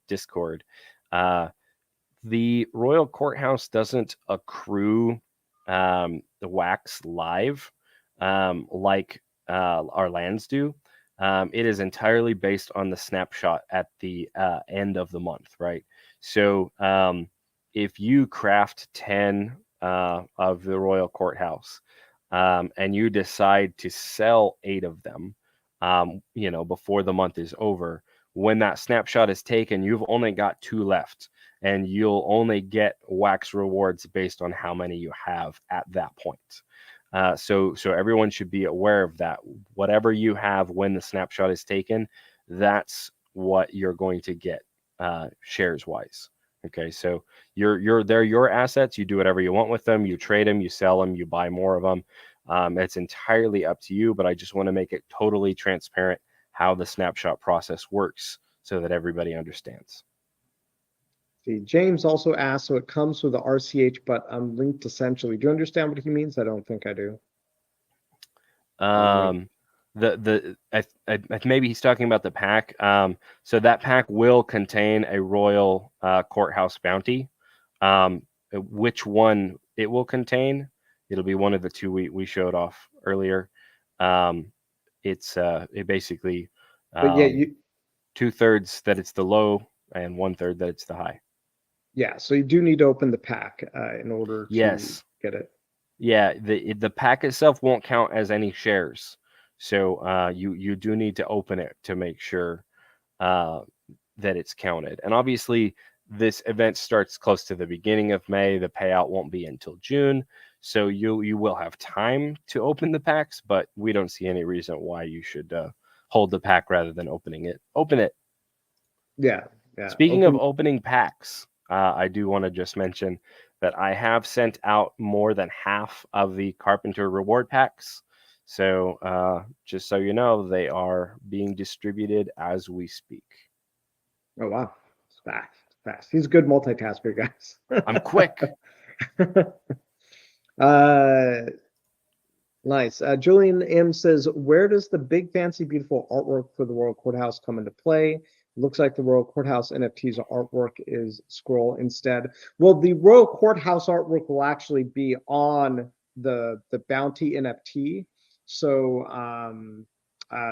Discord. The Royal Courthouse doesn't accrue the wax live like our lands do. It is entirely based on the snapshot at the end of the month, right? So if you craft 10 of the Royal Courthouse, and you decide to sell 8 of them, before the month is over, when that snapshot is taken, you've only got 2 left, and you'll only get wax rewards based on how many you have at that point. So everyone should be aware of that. Whatever you have when the snapshot is taken, that's what you're going to get shares wise. Okay, so they're your assets. You do whatever you want with them. You trade them, you sell them, you buy more of them. It's entirely up to you, but I just want to make it totally transparent how the snapshot process works so that everybody understands. See, James also asked, so it comes with the RCH, but unlinked essentially. Do you understand what he means? I don't think I do. Maybe he's talking about the pack. So that pack will contain a Royal Courthouse bounty. Which one it will contain? It'll be one of the 2 we showed off earlier. It basically 2/3 that it's the low and 1/3 that it's the high. Yeah, so you do need to open the pack in order to get it. Yeah, the pack itself won't count as any shares. So you do need to open it to make sure that it's counted. And obviously, this event starts close to the beginning of May. The payout won't be until June. So you will have time to open the packs, but we don't see any reason why you should hold the pack rather than opening it. Open it. Yeah. Speaking of opening packs, I do want to just mention that I have sent out more than half of the Carpenter reward packs. So just so you know, they are being distributed as we speak. Oh, wow. It's fast. He's a good multitasker, guys. I'm quick. Nice. Julian M says, where does the big, fancy, beautiful artwork for the Royal Courthouse come into play? Looks like the Royal Courthouse NFT's artwork is scroll instead. Well, the Royal Courthouse artwork will actually be on the Bounty NFT. So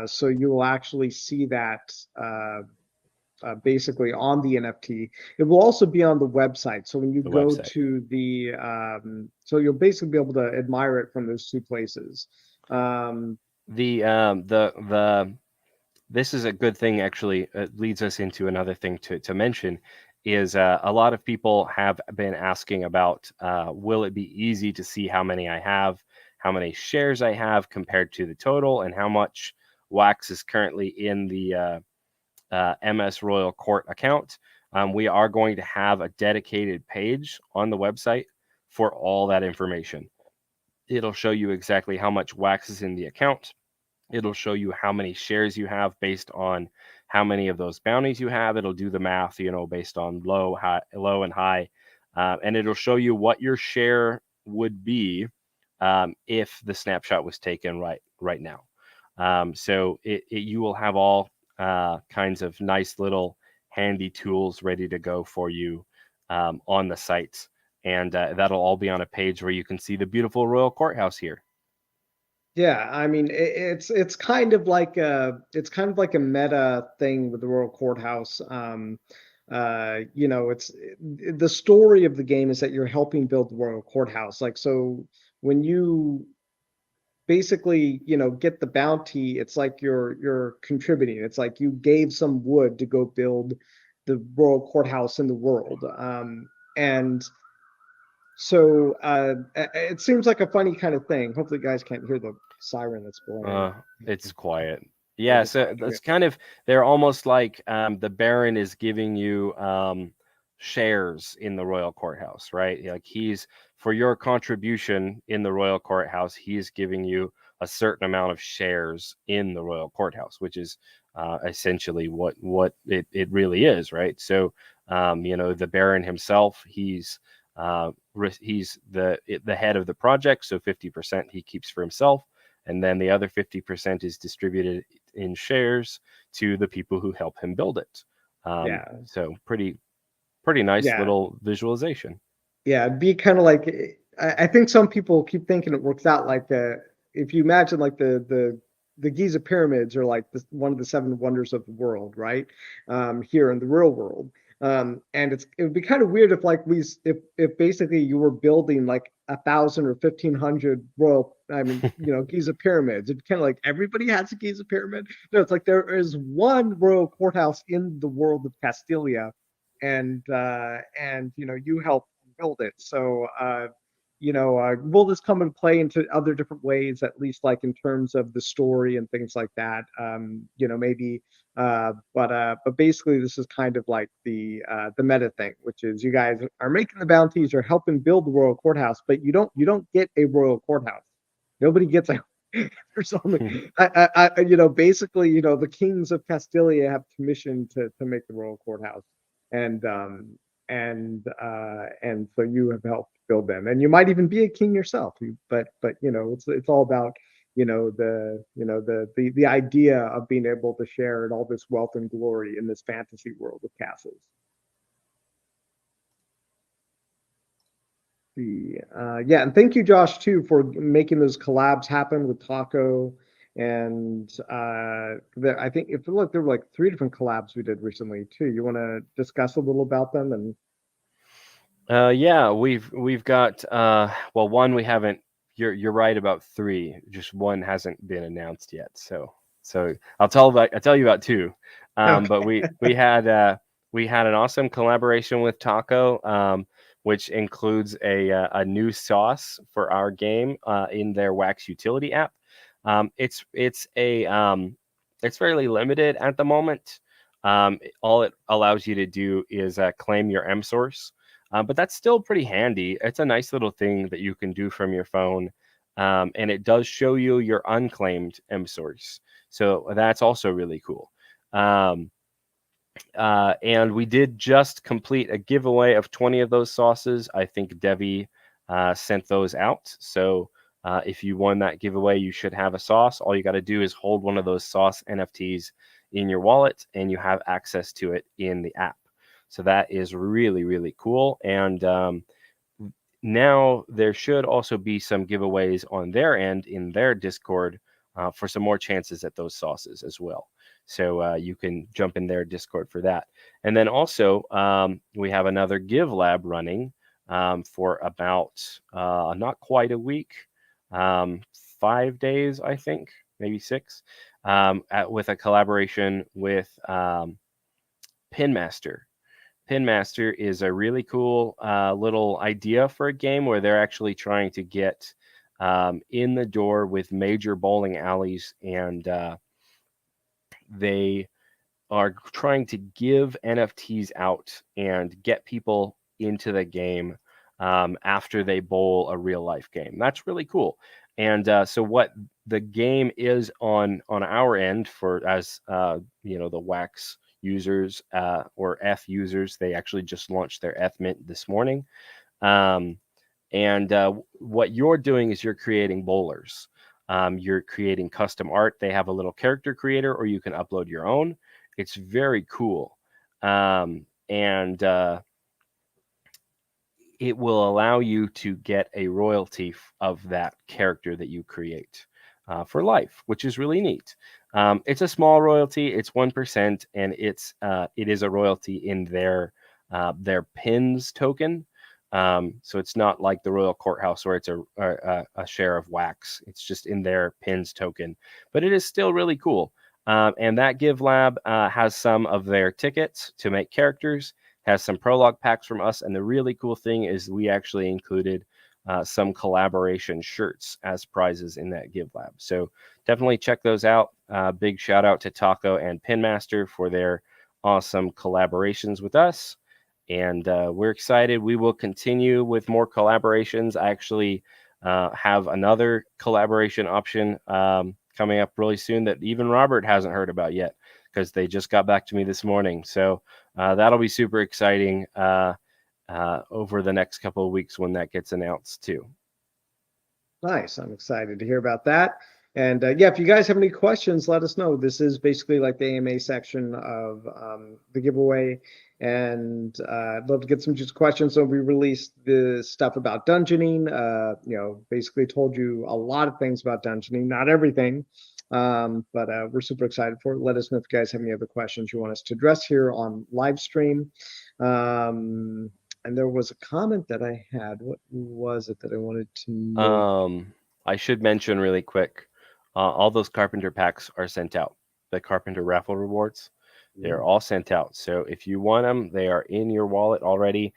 So you will actually see that basically on the NFT. It will also be on the website. So when you go website. to the, so you'll basically be able to admire it from those two places. This is a good thing, actually. It leads us into another thing to mention is a lot of people have been asking about, will it be easy to see how many I have, how many shares I have compared to the total, and how much wax is currently in the MS Royal Court account. We are going to have a dedicated page on the website for all that information. It'll show you exactly how much wax is in the account. It'll show you how many shares you have based on how many of those bounties you have. It'll do the math, based on low, and high, and it'll show you what your share would be if the snapshot was taken right now. So you will have all kinds of nice little handy tools ready to go for you on the site, and that'll all be on a page where you can see the beautiful Royal Courthouse here. Yeah, I mean it's kind of like a meta thing with the Royal Courthouse. It's the story of the game is that you're helping build the Royal Courthouse. Like, so when you basically, get the bounty, it's like you're contributing. It's like you gave some wood to go build the Royal Courthouse in the world. And so it seems like a funny kind of thing. Hopefully you guys can't hear the siren that's blowing. It's quiet. Yeah, so that's kind of, they're almost like the Baron is giving you shares in the Royal Courthouse, right? Like, he's, for your contribution in the Royal Courthouse, he's giving you a certain amount of shares in the Royal Courthouse, which is essentially what it really is, right? So the Baron himself, he's the head of the project, so 50% he keeps for himself, and then the other 50% is distributed in shares to the people who help him build it. So pretty nice little visualization. Yeah, it'd be kind of like, I think some people keep thinking it works out like if you imagine like the Giza pyramids are like one of the seven wonders of the world, right? Here in the real world. And it would be kind of weird if like if basically you were building like 1,000 or 1,500 Giza pyramids. It's kind of like everybody has a Giza pyramid. No, it's like there is one Royal Courthouse in the world of Castilia, and you help build it. So will this come into play into other different ways, at least like in terms of the story and things like that? Maybe. But basically, this is kind of like the meta thing, which is you guys are making the bounties, or helping build the Royal Courthouse, but you don't get a Royal Courthouse. Nobody gets a. There's only, basically, the kings of Castilia have commissioned to make the Royal Courthouse, and so you have helped build them, and you might even be a king yourself. But it's all about the idea of being able to share in all this wealth and glory in this fantasy world of castles. And thank you, Josh, too, for making those collabs happen with Taco. And I think there were like 3 different collabs we did recently too. You want to discuss a little about them? And we've got one we haven't. You're right about 3. Just one hasn't been announced yet. So I'll tell you about 2. Okay. But we had an awesome collaboration with Taco, which includes a new sauce for our game in their Wax utility app. It's fairly limited at the moment. All it allows you to do is claim your M source, but that's still pretty handy. It's a nice little thing that you can do from your phone, and it does show you your unclaimed M source. So that's also really cool. And we did just complete a giveaway of 20 of those sauces. I think Devi sent those out. So if you won that giveaway, you should have a sauce. All you got to do is hold one of those sauce NFTs in your wallet, and you have access to it in the app. So that is really, really cool. And now there should also be some giveaways on their end in their Discord for some more chances at those sauces as well. So you can jump in their Discord for that. And then also we have another Give Lab running for about not quite a week, 5 days, I think, maybe 6, with a collaboration with Pinmaster. Pinmaster is a really cool little idea for a game where they're actually trying to get in the door with major bowling alleys, and they are trying to give NFTs out and get people into the game after they bowl a real life game. That's really cool. And so what the game is on our end for as you know, the Wax users or F users, they actually just launched their F mint this morning. And what you're doing is you're creating bowlers. You're creating custom art. They have a little character creator, or you can upload your own. It's very cool. And it will allow you to get a royalty of that character that you create for life, which is really neat. It's a small royalty. It's 1%, and it is a royalty in their pins token. So it's not like the Royal Courthouse where it's a share of Wax. It's just in their pins token, but it is still really cool. And that Give Lab has some of their tickets to make characters, has some prologue packs from us, and the really cool thing is we actually included some collaboration shirts as prizes in that Give Lab. So definitely check those out. Big shout out to Taco and Pinmaster for their awesome collaborations with us. And we're excited. We will continue with more collaborations. I actually have another collaboration option coming up really soon that even Robert hasn't heard about yet, because they just got back to me this morning. So that'll be super exciting over the next couple of weeks when that gets announced too. Nice. I'm excited to hear about that. And yeah, if you guys have any questions, let us know. This is basically like the AMA section of the giveaway. And I'd love to get some just questions. So we released the stuff about dungeoning, you know, basically told you a lot of things about dungeoning, not everything. But we're super excited for it. Let us know if you guys have any other questions you want us to address here on live stream. And there was a comment that I had. What was it that I wanted to know? I should mention really quick, all those Carpenter packs are sent out. The Carpenter Raffle rewards, they're all sent out. So if you want them, they are in your wallet already.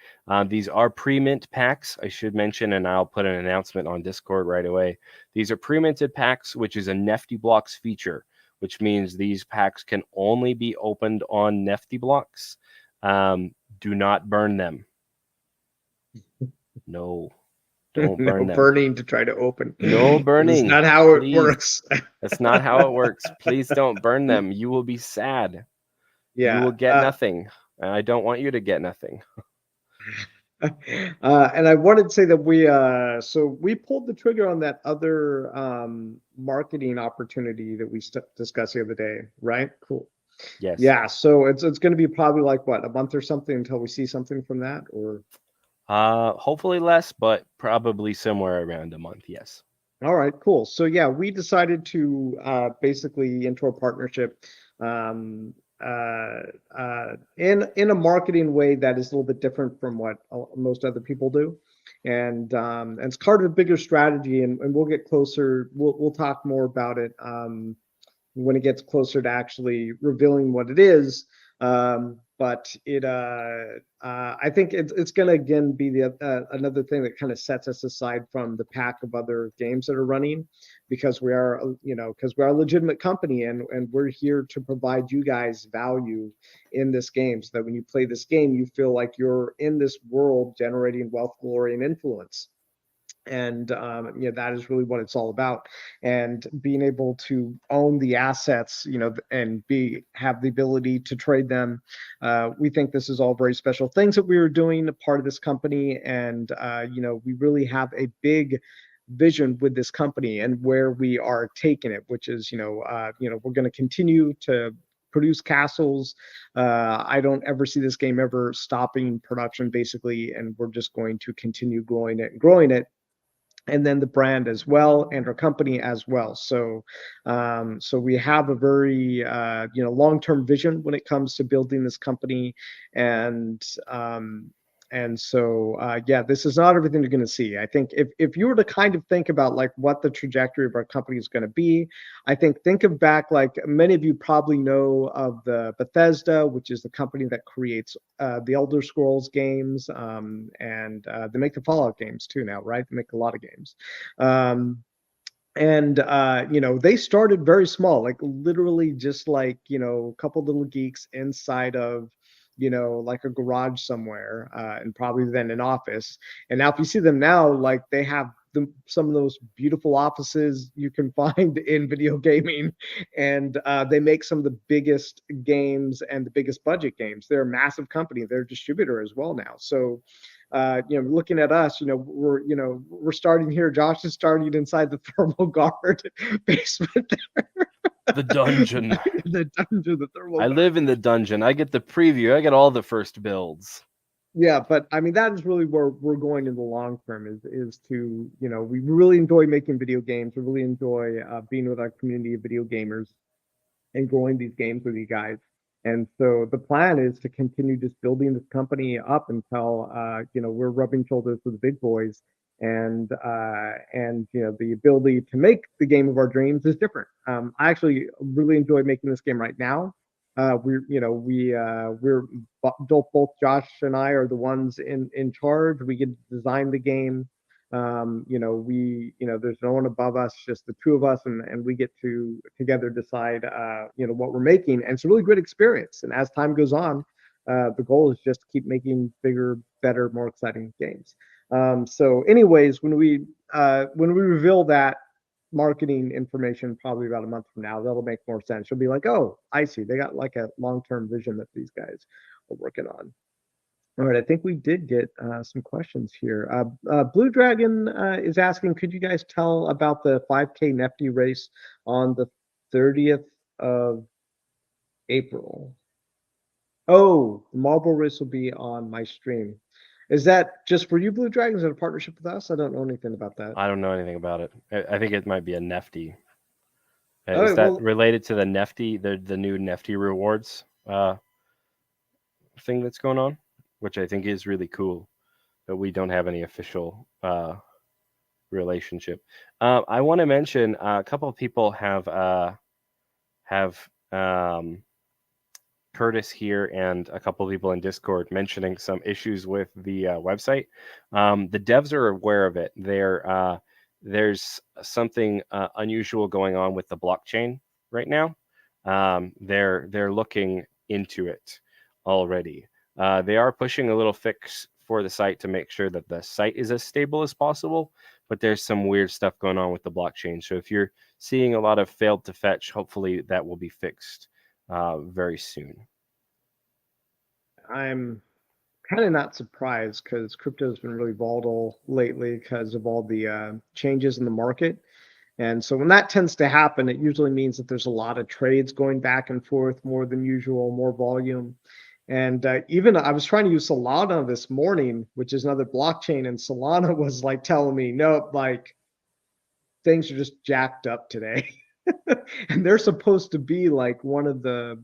These are pre-mint packs, I should mention, and I'll put an announcement on Discord right away. These are pre-minted packs, which is a Nifty Blocks feature, which means these packs can only be opened on Nifty Blocks. Do not burn them. No. Don't burn them. Burning to try to open. No burning. That's not how Please. it works. That's not how it works. Please don't burn them. You will be sad. Yeah. You will get nothing. I don't want you to get nothing. And I wanted to say that we pulled the trigger on that other marketing opportunity that we discussed the other day, right? Cool. Yes. Yeah. So it's going to be probably like what, a month or something until we see something from that, or hopefully less, but probably somewhere around a month. Yes. All right, cool. So yeah, we decided to basically into a partnership in a marketing way that is a little bit different from what most other people do. And it's part of a bigger strategy, and we'll get closer. We'll talk more about it when it gets closer to actually revealing what it is. But I think it's going to again be another thing that kind of sets us aside from the pack of other games that are running, because we are a legitimate company, and we're here to provide you guys value in this game, so that when you play this game, you feel like you're in this world generating wealth, glory, and influence. And that is really what it's all about. And being able to own the assets, and have the ability to trade them. We think this is all very special things that we are doing, a part of this company. And we really have a big vision with this company and where we are taking it, which is we're going to continue to produce castles. I don't ever see this game ever stopping production, basically, and we're just going to continue growing it. and then the brand as well, and our company as well. So, so we have a very long-term vision when it comes to building this company, and so yeah, this is not everything you're going to see. I think if you were to kind of think about like what the trajectory of our company is going to be, I think of back, like many of you probably know of the Bethesda, which is the company that creates the Elder Scrolls games, and they make the Fallout games too now, right? They make a lot of games. And they started very small, like literally just like a couple little geeks inside of like a garage somewhere, and probably then an office. And now if you see them now, like they have some of those beautiful offices you can find in video gaming, and they make some of the biggest games and the biggest budget games. They're a massive company. They're a distributor as well now. So looking at us, we're starting here. Josh is starting inside the thermal guard basement there. The dungeon. The dungeon, the thermal I guard. live in the dungeon. I get the preview. I get all the first builds. Yeah, but I mean that is really where we're going in the long term, is to, we really enjoy making video games. We really enjoy being with our community of video gamers and growing these games with you guys. And so the plan is to continue just building this company up until we're rubbing shoulders with the big boys, and the ability to make the game of our dreams is different. I actually really enjoy making this game right now. We're both Josh and I are the ones in charge. We get to design the game. There's no one above us, just the two of us, and we get to together decide what we're making. And it's a really great experience. And as time goes on, the goal is just to keep making bigger, better, more exciting games. So anyways, when we reveal that marketing information probably about a month from now, that'll make more sense. You'll be like, oh, I see, they got like a long-term vision that these guys are working on. All right, I think we did get some questions here. Blue Dragon is asking, could you guys tell about the 5K NFT race on the 30th of April? Oh, the marble race will be on my stream. Is that just for you, Blue Dragon? Is it a partnership with us? I don't know anything about that. I don't know anything about it. I think it might be a Nefty. All Is right, that well, related to the Nefty, the new Nefty rewards thing that's going on, which I think is really cool, but we don't have any official relationship. I want to mention a couple of people have Curtis here and a couple of people in Discord mentioning some issues with the website. The devs are aware of it. There's something unusual going on with the blockchain right now. They're looking into it already. They are pushing a little fix for the site to make sure that the site is as stable as possible, but there's some weird stuff going on with the blockchain. So if you're seeing a lot of failed to fetch, hopefully that will be fixed very soon. I'm kind of not surprised because crypto has been really volatile lately because of all the changes in the market. And so when that tends to happen, it usually means that there's a lot of trades going back and forth, more than usual, more volume. And even I was trying to use Solana this morning, which is another blockchain, and Solana was like telling me, nope, like things are just jacked up today. And they're supposed to be like one of the,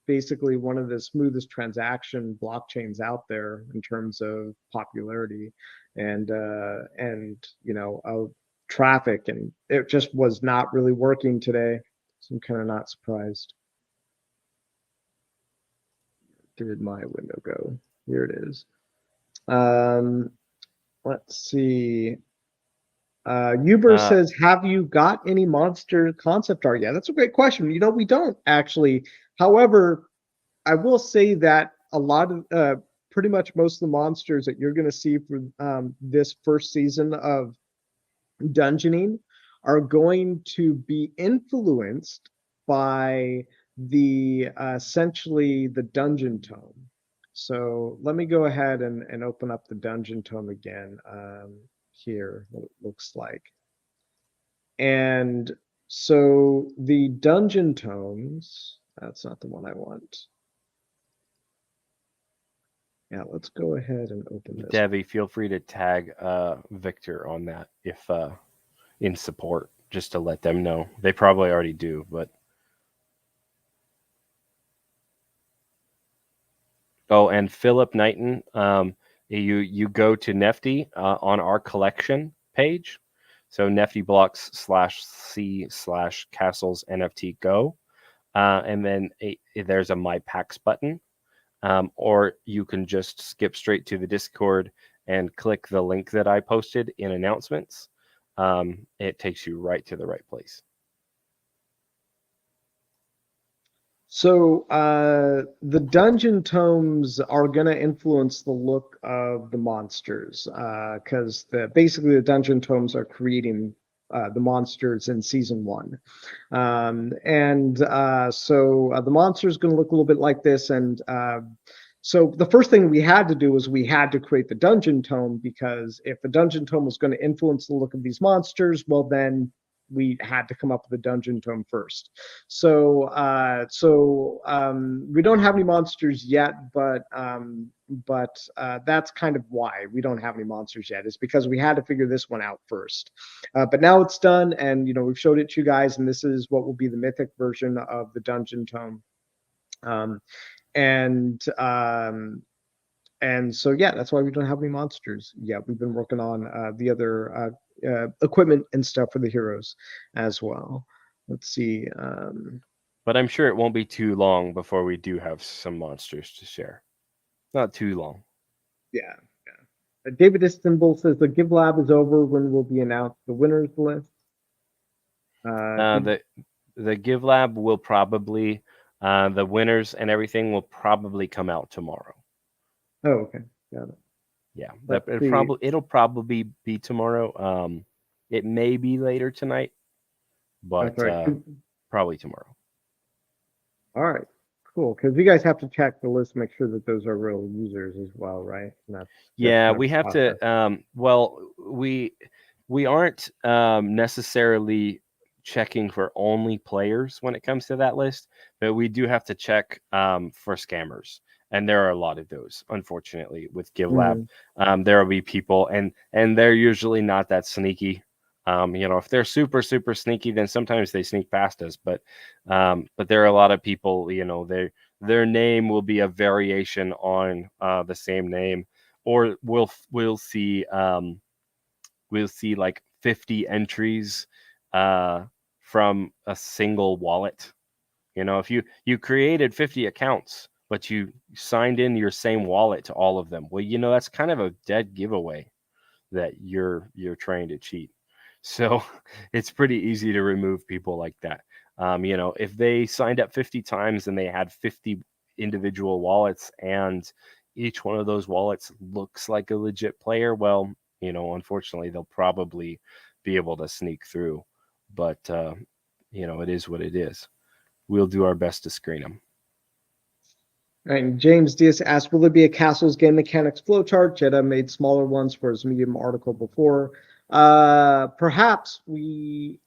basically one of the smoothest transaction blockchains out there in terms of popularity and traffic, and it just was not really working today. So I'm kind of not surprised. Where did my window go? Here it is. Let's see. Uber says, have you got any monster concept art yet? That's a great question. We don't actually. However, I will say that a lot of pretty much most of the monsters that you're going to see for this first season of dungeoning are going to be influenced by the essentially the dungeon tome. So let me go ahead and open up the dungeon tome again. Here, what it looks like. And so the dungeon tomes, that's not the one I want. Yeah, let's go ahead and open this. Debbie, feel free to tag Victor on that if in support, just to let them know. They probably already do, but oh, and Philip Knighton, you go to Nefty on our collection page, so neftyblocks/c/castles NFT go, and then there's a My Packs button. Or you can just skip straight to the Discord and click the link that I posted in announcements. It takes you right to the right place. So the dungeon tomes are going to influence the look of the monsters because basically the dungeon tomes are creating the monsters in season 1. So the monster is going to look a little bit like this. And so the first thing we had to do was we had to create the dungeon tome, because if the dungeon tome was going to influence the look of these monsters, well, then we had to come up with a dungeon tome first. So we don't have any monsters yet, but that's kind of why we don't have any monsters yet. It's because we had to figure this one out first. But now it's done, and we've showed it to you guys, and this is what will be the mythic version of the dungeon tome. And so yeah, that's why we don't have any monsters yet. We've been working on the other equipment and stuff for the heroes as well. Let's see. But I'm sure it won't be too long before we do have some monsters to share. Not too long. Yeah. David Istanbul says the Give Lab is over. When will be announced the winners list? The Give Lab will probably the winners and everything will probably come out tomorrow. Oh, okay, got it. Yeah, it'll probably be tomorrow. It may be later tonight, but probably tomorrow. All right, cool. Because you guys have to check the list, make sure that those are real users as well, right? Yeah, we have to. Well, we aren't necessarily checking for only players when it comes to that list, but we do have to check for scammers. And there are a lot of those, unfortunately, with GiveLab. There will be people, and they're usually not that sneaky. If they're super, super sneaky, then sometimes they sneak past us. But there are a lot of people, their name will be a variation on the same name, or we'll see like 50 entries from a single wallet. If you created 50 accounts, but you signed in your same wallet to all of them, well, that's kind of a dead giveaway that you're trying to cheat. So it's pretty easy to remove people like that. If they signed up 50 times and they had 50 individual wallets, and each one of those wallets looks like a legit player, well, unfortunately, they'll probably be able to sneak through. But, it is what it is. We'll do our best to screen them. All right, James Diaz asked, will there be a Castles game mechanics flowchart? Jetta made smaller ones for his Medium article before. Perhaps we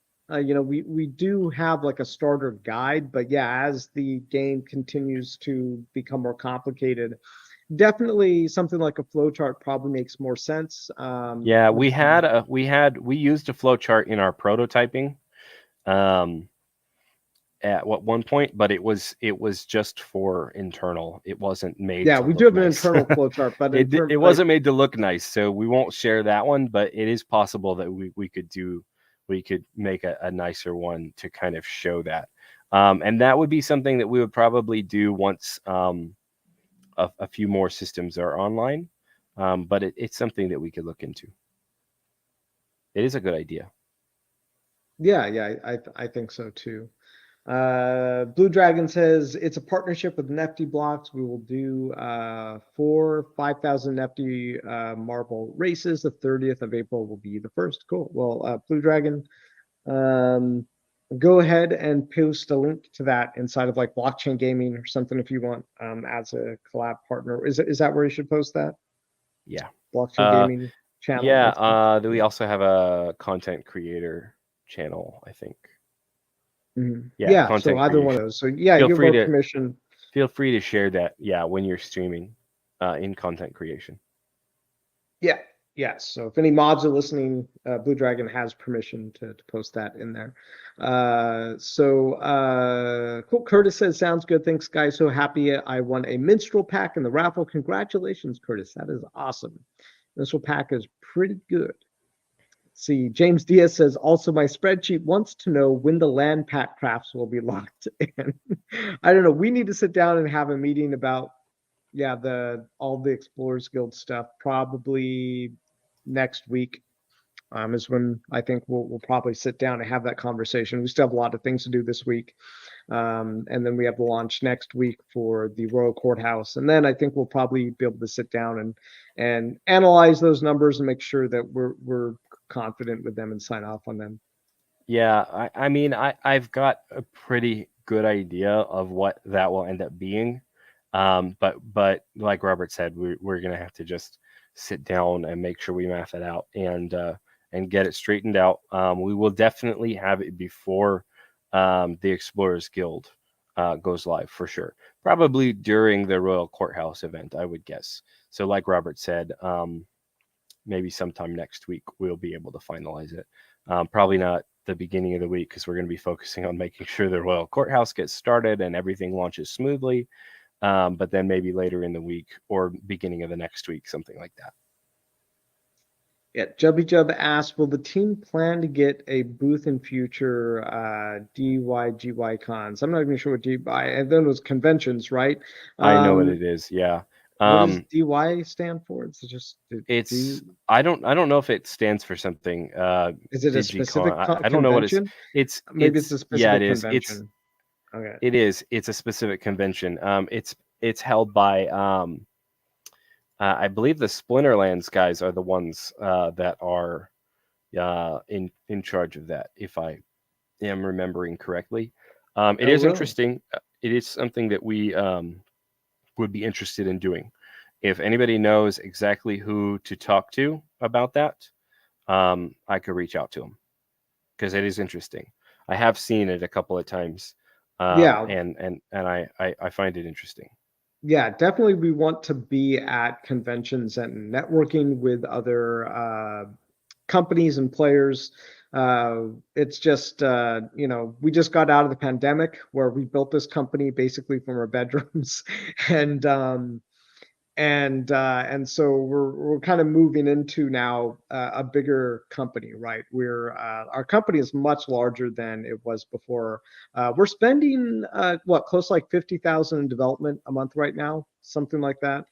do have like a starter guide, but yeah, as the game continues to become more complicated, definitely something like a flowchart probably makes more sense. We used a flowchart in our prototyping. At one point, but it was just for internal. It wasn't made. Yeah, we do have an internal flowchart, but it wasn't made to look nice, so we won't share that one. But it is possible that we could make a nicer one to kind of show that, and that would be something that we would probably do once a few more systems are online. But it's something that we could look into. It is a good idea. Yeah, I think so too. Blue Dragon says it's a partnership with Nefty Blocks. We will do 4 5,000 Nefty marble races. The 30th of April will be the first. Cool. Well, Blue Dragon, go ahead and post a link to that inside of like Blockchain Gaming or something if you want as a collab partner. Is that where you should post that? Yeah. Blockchain Gaming channel. Yeah. We also have a content creator channel, I think. Yeah, so either one of those. So yeah, you have permission. Feel free to share that. Yeah, when you're streaming. in content creation. Yeah. Yes. So if any mods are listening, Blue Dragon has permission to post that in there. Cool. Curtis says, sounds good. Thanks, guys. So happy I won a minstrel pack in the raffle. Congratulations, Curtis. That is awesome. Minstrel pack is pretty good. Let's see, James Diaz says, also my spreadsheet wants to know when the land pack crafts will be locked in. I don't know. We need to sit down and have a meeting about all the Explorers Guild stuff. Probably next week is when I think we'll probably sit down and have that conversation. We still have a lot of things to do this week. And then we have the launch next week for the Royal Courthouse. And then I think we'll probably be able to sit down and analyze those numbers and make sure that we're confident with them and sign off on them. Yeah, I mean, I've got a pretty good idea of what that will end up being. But like Robert said, we're gonna have to just sit down and make sure we math it out and get it straightened out. We will definitely have it before the Explorers Guild goes live for sure. Probably during the Royal Courthouse event, I would guess. So like Robert said, maybe sometime next week we'll be able to finalize it. Probably not the beginning of the week because we're going to be focusing on making sure the Royal Courthouse gets started and everything launches smoothly. But then maybe later in the week or beginning of the next week, something like that. Yeah, Jubby Jub asked, will the team plan to get a booth in future DYGY cons? I'm not even sure what DY, and then it was conventions, right? I know what it is. Yeah. What does DY stand for? It's just I don't know if it stands for something. Is it a specific I don't know what it's maybe it's a specific yeah, it is. convention. Okay. It is. It's a specific convention. It's held by I believe the Splinterlands guys are the ones that are in charge of that, if I am remembering correctly. It is interesting. It is something that we would be interested in doing. If anybody knows exactly who to talk to about that, I could reach out to them because it is interesting. I have seen it a couple of times. And I find it interesting. Yeah, definitely. We want to be at conventions and networking with other companies and players. It's just, we just got out of the pandemic where we built this company basically from our bedrooms. And so we're kind of moving into now a bigger company, right? Our company is much larger than it was before. We're spending close to like 50,000 in development a month right now, something like that.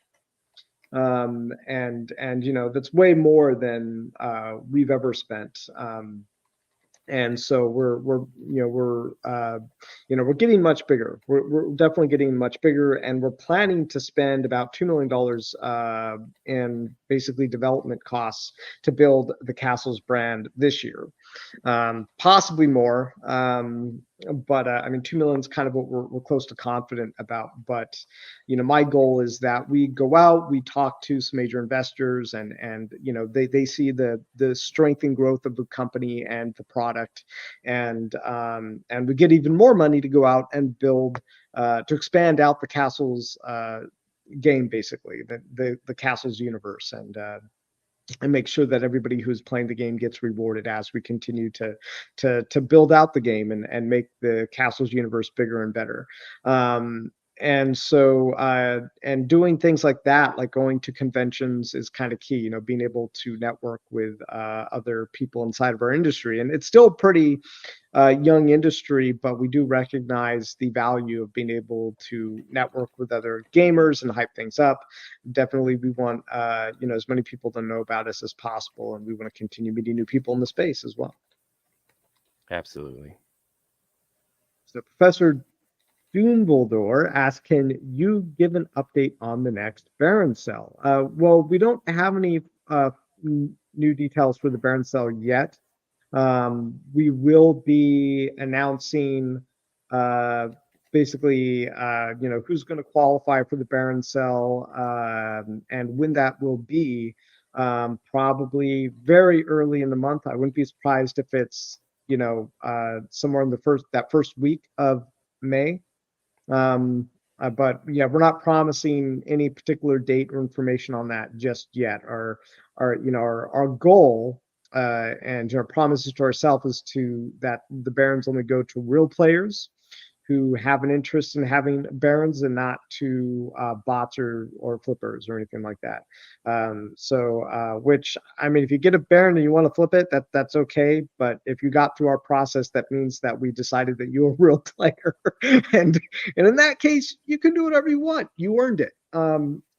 And that's way more than we've ever spent. And so we're getting much bigger. We're definitely getting much bigger, and we're planning to spend about $2 million in basically development costs to build the Castles brand this year, possibly more. But I mean, 2 million is kind of what we're close to confident about. But my goal is that we go out, we talk to some major investors, and they see the strength and growth of the company and the product, and we get even more money to go out and build to expand out the Castles game, basically the Castles universe, and make sure that everybody who's playing the game gets rewarded as we continue to build out the game and make the Castles universe bigger and better. And so and doing things like that, like going to conventions, is kind of key. Being able to network with other people inside of our industry, and it's still pretty young industry, but we do recognize the value of being able to network with other gamers and hype things up. Definitely, we want as many people to know about us as possible, and we want to continue meeting new people in the space as well. Absolutely. So Professor Dumbledore asked, can you give an update on the next Baron Cell? Well, we don't have any new details for the Baron Cell yet. We will be announcing basically who's going to qualify for the Baron Cell and when that will be, probably very early in the month. I wouldn't be surprised if it's somewhere in that first week of May. But yeah, we're not promising any particular date or information on that just yet. Our goal and our promises to ourselves is that the Barons only go to real players who have an interest in having Barons, and not to bots or flippers or anything like that. Which, I mean, if you get a Baron and you want to flip it, that's okay. But if you got through our process, that means that we decided that you're a real player, and in that case, you can do whatever you want. You earned it.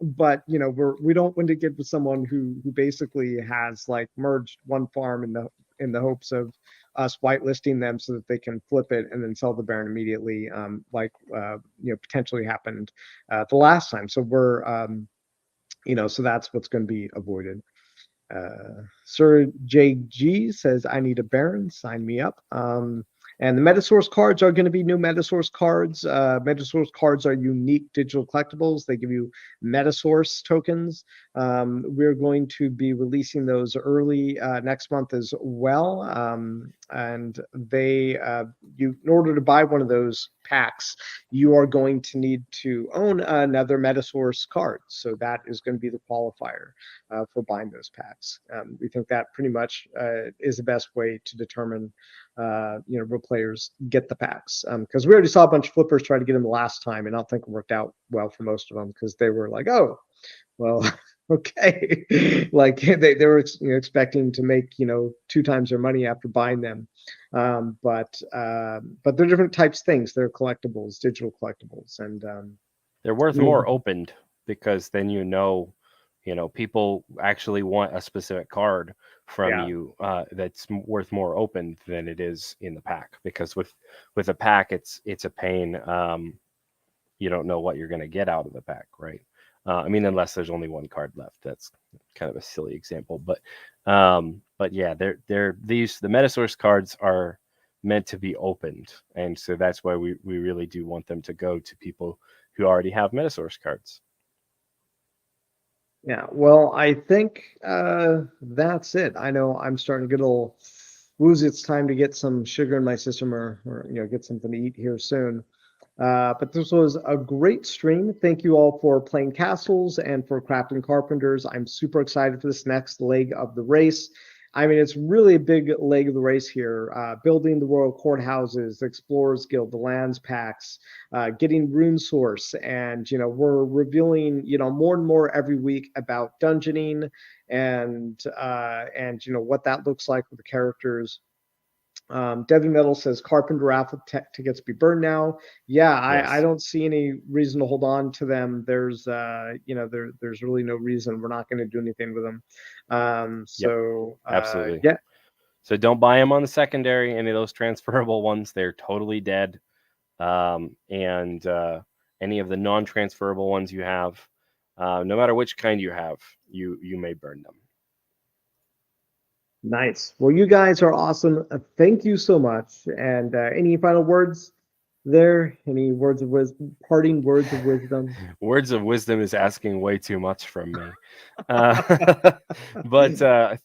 But we don't want to give to someone who basically has like merged one farm in the hopes of us whitelisting them so that they can flip it and then sell the Baron immediately, potentially happened the last time. So so that's what's going to be avoided. Sir JG says, I need a Baron, sign me up. And the Metasource cards are going to be new Metasource cards. Metasource cards are unique digital collectibles. They give you Metasource tokens. We're going to be releasing those early next month as well. And in order to buy one of those packs, you are going to need to own another Metasource card. So that is going to be the qualifier for buying those packs. We think that pretty much is the best way to determine real players get the packs, because we already saw a bunch of flippers try to get them the last time, and I don't think it worked out well for most of them, because they were like, oh, well, okay. Like they were expecting to make 2 times their money after buying them, but they're different types of things. They're collectibles, digital collectibles, and they're worth more opened, because then people actually want a specific card from you that's worth more open than it is in the pack. Because with a pack, it's a pain. You don't know what you're going to get out of the pack, right? I mean, unless there's only one card left. That's kind of a silly example, but yeah, the Metasource cards are meant to be opened, and so that's why we really do want them to go to people who already have Metasource cards. Yeah, well, I think that's it. I know I'm starting to get a little woozy. It's time to get some sugar in my system, or get something to eat here soon. But this was a great stream. Thank you all for playing Castles and for crafting Carpenters. I'm super excited for this next leg of the race. I mean, it's really a big leg of the race here. Building the Royal Courthouses, the Explorers Guild, the Lands Packs, getting Rune Source, and we're revealing more and more every week about dungeoning and what that looks like with the characters. Devin Metal says Carpenter Raffle tickets be burned now. Yeah, Yes. I don't see any reason to hold on to them. There's there's really no reason. We're not going to do anything with them. Absolutely. Yeah. So don't buy them on the secondary. Any of those transferable ones, they're totally dead. And any of the non-transferable ones you have, no matter which kind you have, you may burn them. Nice. Well, you guys are awesome. Thank you so much. And any final words there? Any words of wisdom? Parting words of wisdom? Words of wisdom is asking way too much from me. But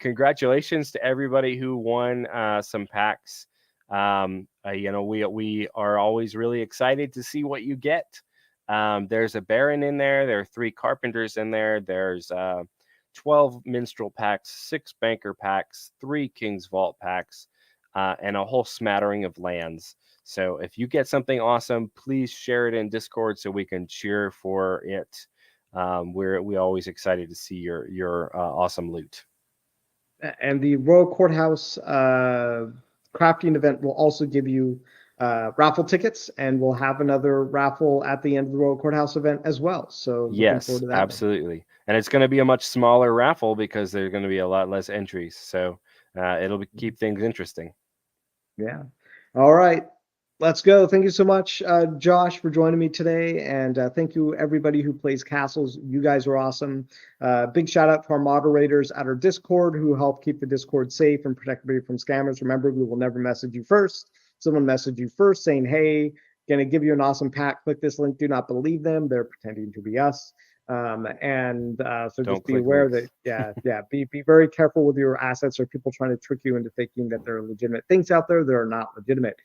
congratulations to everybody who won some packs. We are always really excited to see what you get. There's a Baron in there. There are 3 Carpenters in there. There's 12 Minstrel packs, 6 Banker packs, 3 King's Vault packs, and a whole smattering of lands. So if you get something awesome, please share it in Discord so we can cheer for it. We're always excited to see your awesome loot. And the Royal Courthouse crafting event will also give you raffle tickets, and we'll have another raffle at the end of the Royal Courthouse event as well. So yes, forward to that absolutely. One. And it's going to be a much smaller raffle because there's going to be a lot less entries. So it'll keep things interesting. Yeah. All right. Let's go. Thank you so much, Josh, for joining me today. And thank you, everybody who plays Castles. You guys are awesome. Big shout out to our moderators at our Discord who help keep the Discord safe and protect everybody from scammers. Remember, we will never message you first. Someone message you first saying, hey, going to give you an awesome pack. Click this link. Do not believe them. They're pretending to be us. So just be aware that, be very careful with your assets, or people trying to trick you into thinking that there are legitimate things out there that are not legitimate.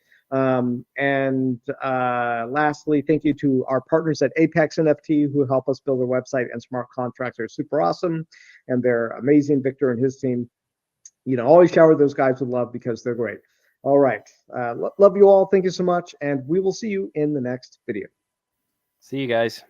Lastly, thank you to our partners at Apex NFT who help us build a website and smart contracts. They're super awesome and they're amazing. Victor and his team, always shower those guys with love because they're great. All right. Love you all. Thank you so much. And we will see you in the next video. See you guys.